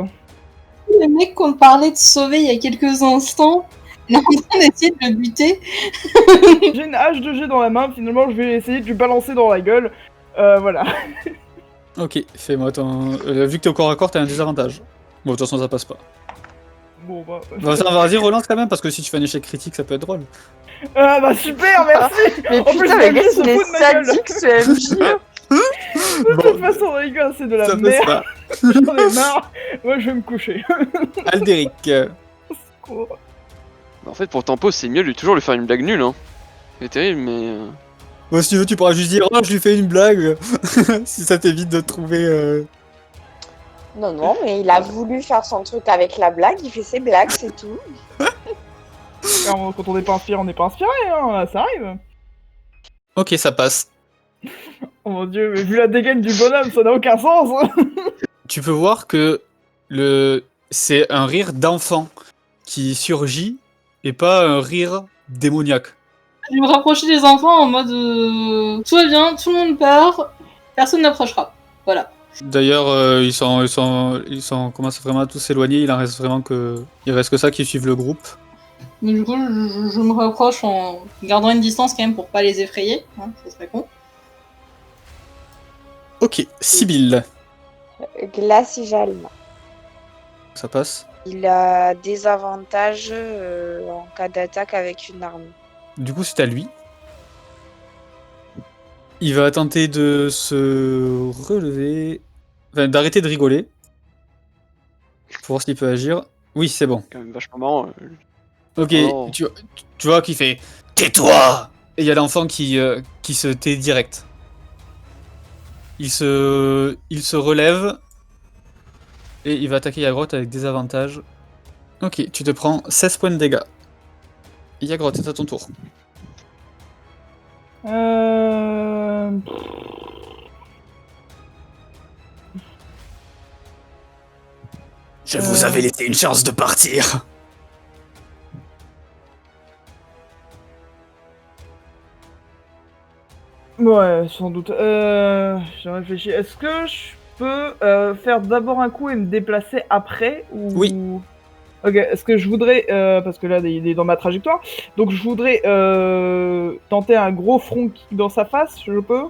le mec qu'on parlait de sauver il y a quelques instants, il est en train d'essayer de le buter. J'ai une hache de jet dans la main, finalement, je vais essayer de lui balancer dans la gueule. Voilà. Ok, fais-moi ton... vu que t'es au corps à corps, t'as un désavantage. Bon, de toute façon, ça passe pas. Bon, bah. Bon, ça, vas-y, relance quand même, parce que si tu fais un échec critique, ça peut être drôle. Ah, bah super, merci! Mais En plus, putain, mais le qu'est-ce se qu'il est fout de ma gueule. sadique ce MJ. De toute façon, les gars, c'est de la ça passe merde. pas. J'en ai marre. Moi, je vais me coucher. Aldéric. Cours. Bah, en fait, pour Tempo, c'est mieux de toujours lui faire une blague nulle, hein. C'est terrible, mais. Bon, si tu veux, tu pourras juste dire, oh, je lui fais une blague. Si ça t'évite de trouver. Non, non, mais il a voulu faire son truc avec la blague, il fait ses blagues, c'est tout. Alors, quand on n'est pas inspiré, on n'est pas inspiré, hein. Ça arrive. Ok, ça passe. Oh mon dieu, mais vu la dégaine du bonhomme, ça n'a aucun sens. Tu peux voir que c'est un rire d'enfant qui surgit et pas un rire démoniaque. Je vais me rapprocher des enfants en mode tout va bien, tout le monde part, personne n'approchera. Voilà. D'ailleurs, ils commencent vraiment à tous s'éloigner. Il reste que ça qui suivent le groupe. Mais du coup, je me rapproche en gardant une distance quand même pour pas les effrayer, hein, ça serait con. Ok, Sibylle, Glacijalma. ça passe. Il a des avantages en cas d'attaque avec une arme. Du coup, c'est à lui. Il va tenter de se relever, enfin, d'arrêter de rigoler pour voir s'il peut agir. Oui, c'est bon. Quand même vachement marrant. Ok, Oh. tu vois qu'il fait tais-toi. Et il y a l'enfant qui se tait direct. Il se relève et il va attaquer Yagrotte avec des avantages. Ok, tu te prends 16 points de dégâts. Yagrotte, c'est à ton tour. Je vous avais laissé une chance de partir. Ouais, sans doute. J'ai réfléchi. Est-ce que je peux faire d'abord un coup et me déplacer après ou... Oui. Ok, est-ce que je voudrais, parce que là il est dans ma trajectoire, donc je voudrais tenter un gros front kick dans sa face, je peux?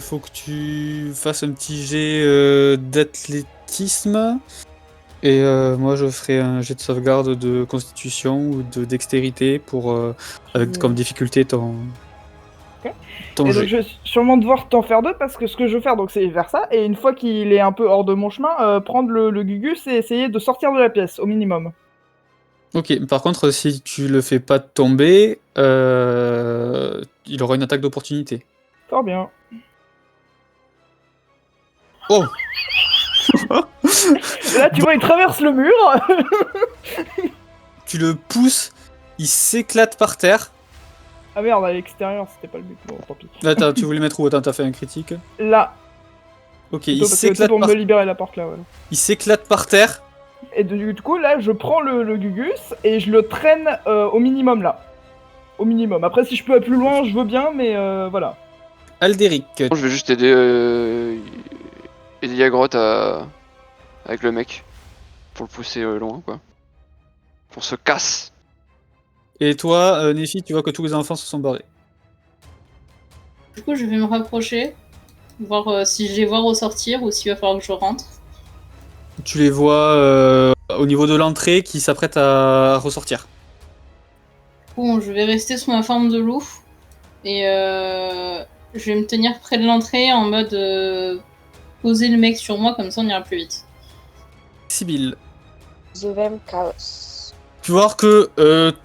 Faut que tu fasses un petit jet d'athlétisme. Et moi je ferai un jet de sauvegarde de constitution ou de dextérité pour avec comme difficulté ton Et jet. donc je vais sûrement devoir t'en faire deux parce que ce que je veux faire donc c'est faire ça et une fois qu'il est un peu hors de mon chemin, prendre le Gugus et essayer de sortir de la pièce au minimum. Ok, par contre si tu le fais pas tomber, il aura une attaque d'opportunité. Fort bien. Oh. Et là tu vois il traverse le mur. Tu le pousses, il s'éclate par terre. Ah merde, à l'extérieur c'était pas le but, bon tant pis. Attends, tu voulais mettre où? Attends, t'as fait un critique. Là, Ok, plutôt, il parce que c'est s'éclate pour par... me libérer la porte là, voilà. il s'éclate par terre. Et du coup, là, je prends le Gugus et je le traîne au minimum, là. Au minimum. Après, si je peux aller plus loin, je veux bien, mais voilà. Aldéric, Je vais juste aider Yagrotte avec le mec. Pour le pousser loin, quoi. Pour se casse. et toi, Nefi, tu vois que tous les enfants se sont barrés. Du coup, je vais me rapprocher, voir si je les vois ressortir ou s'il va falloir que je rentre. Tu les vois au niveau de l'entrée qui s'apprêtent à ressortir. Bon, je vais rester sous ma forme de loup et je vais me tenir près de l'entrée en mode poser le mec sur moi, comme ça on ira plus vite. Sibylle. Zevem Chaos. Tu vois que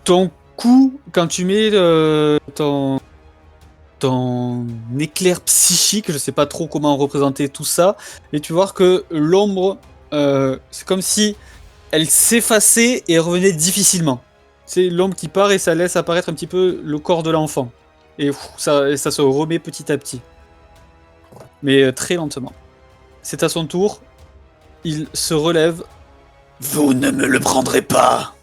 ton coup, quand tu mets ton éclair psychique, je sais pas trop comment représenter tout ça, et tu vois que l'ombre, c'est comme si elle s'effaçait et revenait difficilement. C'est l'ombre qui part et ça laisse apparaître un petit peu le corps de l'enfant. Et ça se remet petit à petit. Mais très lentement. C'est à son tour. Il se relève. Vous ne me le prendrez pas.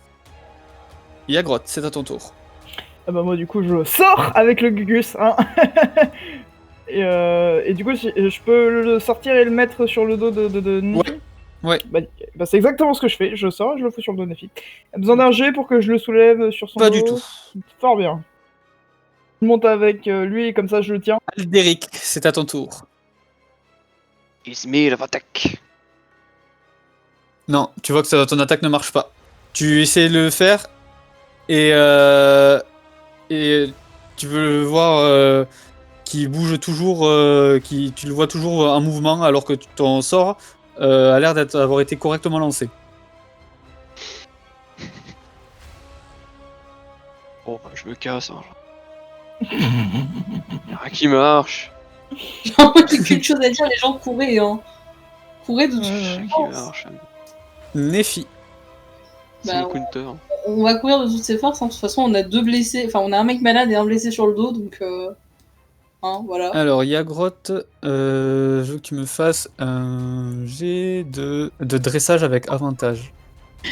Yagrotte, c'est à ton tour. Ah bah moi, du coup, je sors avec le Gugus, hein. Et du coup, je peux le sortir et le mettre sur le dos de Nefi. Ouais. Bah c'est exactement ce que je fais. Je sors et je le fous sur le dos de Nefi. Il a besoin d'un jet pour que je le soulève sur son Pas dos. du tout. Fort bien. Je monte avec lui et comme ça, je le tiens. Aldéric, c'est à ton tour. Ismail of attack. Non, tu vois que ton attaque ne marche pas. Tu essaies de le faire et tu veux le voir qui bouge toujours, tu le vois toujours en mouvement alors que ton sort a l'air d'avoir été correctement lancé. Bon, bah, je me casse. Hein. Y'a rien qui marche. Genre, j'ai quelque chose à dire, les gens couraient, hein. Couraient de toute Rien qui marche. Nephi. C'est Bah, le counter. on va courir de toutes ses forces, hein. De toute façon, on a 2 blessés, enfin, on a un mec malade et un blessé sur le dos, donc hein, voilà. Alors, Yagrotte, je veux que tu me fasses un jet de dressage avec avantage.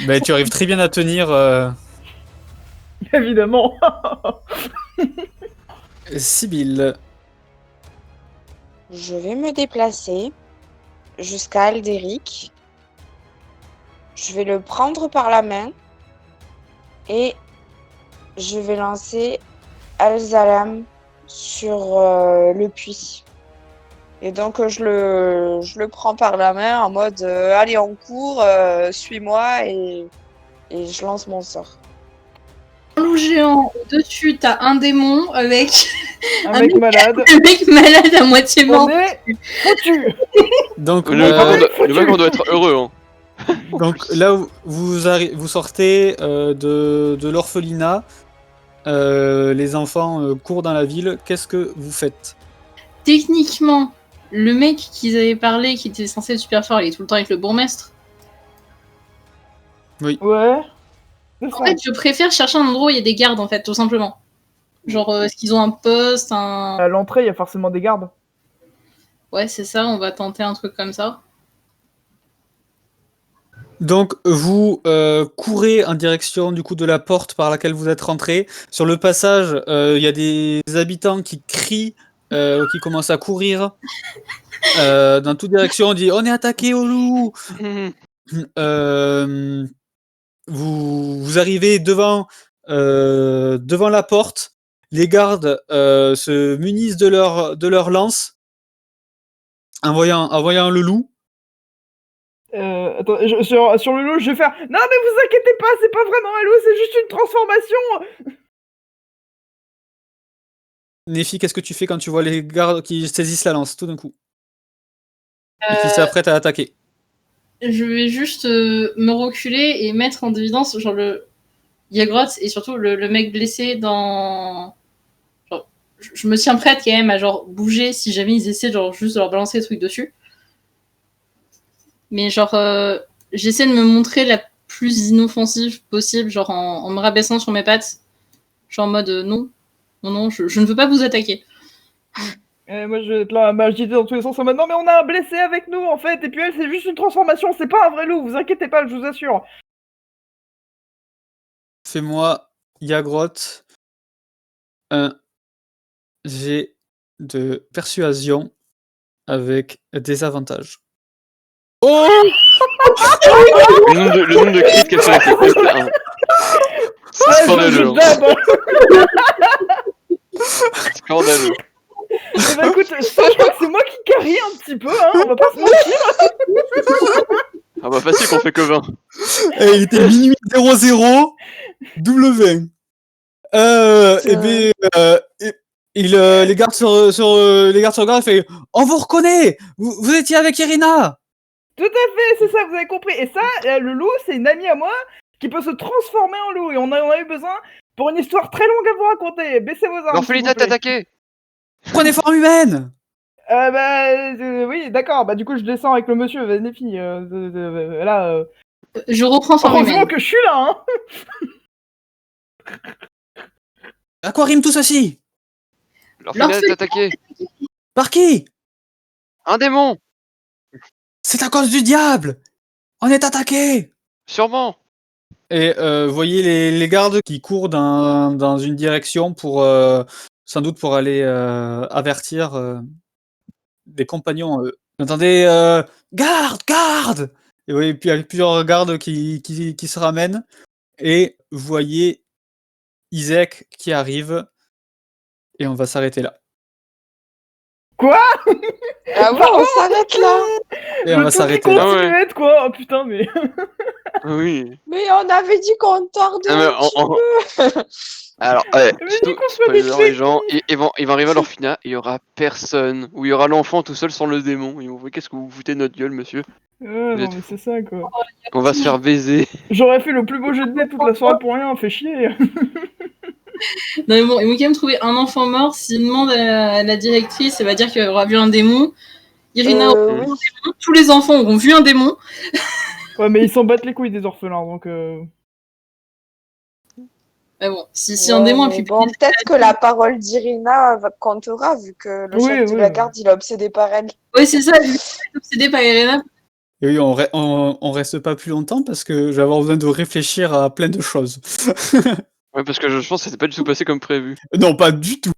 Bah, tu arrives très bien à tenir. Évidemment. Sibylle. Je vais me déplacer jusqu'à Aldéric. Je vais le prendre par la main et je vais lancer Al-Zalam sur le puits. Et donc je le prends par la main en mode allez on court, suis-moi et je lance mon sort. Un loup géant, au-dessus, t'as un démon avec Un mec malade. un mec malade à moitié On mort. est foutu. Donc, Le mec, on doit être heureux. Hein. donc là, vous sortez de l'orphelinat. Les enfants courent dans la ville. Qu'est-ce que vous faites? Techniquement, le mec qu'ils avaient parlé, qui était censé être super fort, il est tout le temps avec le bourgmestre. Ouais. C'est En ça. fait, je préfère chercher un endroit où il y a des gardes, en fait, tout simplement. Genre, est-ce qu'ils ont un poste, un... À l'entrée, il y a forcément des gardes. Ouais, c'est ça, on va tenter un truc comme ça. Donc vous courez en direction du coup de la porte par laquelle vous êtes rentré. Sur le passage, il y a des habitants qui crient, qui commencent à courir dans toutes directions. On dit on est attaqué au loup. Euh, vous arrivez devant la porte. Les gardes se munissent de leur lance en voyant le loup. Attends, sur le loup, je vais faire. Non, mais vous inquiétez pas, c'est pas vraiment un loup, c'est juste une transformation. Nephi, qu'est-ce que tu fais quand tu vois les gardes qui saisissent la lance tout d'un coup et qui s'apprêtent à attaquer? Je vais juste me reculer et mettre en évidence, genre, le Yagrot et surtout le mec blessé dans... Genre, je me tiens prête quand même à genre bouger si jamais ils essaient genre juste de leur balancer des trucs dessus. Mais genre, j'essaie de me montrer la plus inoffensive possible, genre en me rabaissant sur mes pattes. Genre en mode non, je ne veux pas vous attaquer. Et moi, je vais être là à m'agiter dans tous les sens en mode non, mais on a un blessé avec nous en fait, et puis elle, c'est juste une transformation, c'est pas un vrai loup, vous inquiétez pas, je vous assure. Fais-moi, Yagrot, un jet de persuasion avec des avantages. Oh! Le nombre de crits qu'elle fait, c'est scandaleux. Scandaleux. Eh ben écoute, ça, je crois que c'est moi qui carry un petit peu, hein, on va pas se mentir. Ah bah facile qu'on fait que 20. Il était minuit 00, double 20. Et bien, les gardes les gardes sur le garde fait on vous reconnaît, vous étiez avec Irina. Tout à fait, c'est ça, vous avez compris. Et ça, le loup, c'est une amie à moi qui peut se transformer en loup. Et on a eu besoin pour une histoire très longue à vous raconter. Baissez vos armes. L'orphelinat est attaqué. Prenez forme humaine. Oui, d'accord. Bah du coup, je descends avec le monsieur, Nephi. Là. Je reprends forme Heureusement humaine. que je suis là, hein. À quoi rime tout ceci? L'orphelinat est attaqué. Par qui? Un démon. C'est à cause du diable. On est attaqué. Sûrement. Et vous voyez les gardes qui courent dans une direction pour sans doute pour aller avertir des compagnons. Vous entendez garde, garde. Et oui, puis il y a plusieurs gardes qui se ramènent et vous voyez Isaac qui arrive et on va s'arrêter là. Quoi? Ah bon, on s'arrête là. Et on va s'arrêter là. Continuette, quoi. Oh putain, mais. Oui. Mais on avait dit qu'on tordait Ah, mais un petit peu. Alors, ouais, Mais surtout, dis qu'on soit spoiler, vite fait. les gens, ils vont arriver à l'orphelinat, il y aura personne, ou il y aura l'enfant tout seul sans le démon. Ils vont voir qu'est-ce que vous foutez de notre gueule, monsieur. Ouais, Vous non, êtes mais fous. c'est ça, quoi. On va se faire baiser. J'aurais fait le plus beau jeu de dés toute la soirée pour rien, fait chier. Non, mais bon, ils vont quand même trouver un enfant mort. S'ils demandent à la directrice, elle va dire qu'elle aura vu un démon. Irina aura Oui. vu un démon. Tous les enfants auront vu un démon. Ouais, mais ils s'en battent les couilles des orphelins, donc. Mais bon, si un démon a mais pu bon, peut-être que la parole d'Irina comptera, vu que le chef de la garde, il est obsédé par elle. Oui, c'est ça, lui, il est obsédé par Irina. Et oui, on reste pas plus longtemps parce que je vais avoir besoin de réfléchir à plein de choses. Ouais, parce que je pense que c'était pas du tout passé comme prévu. Non, pas du tout.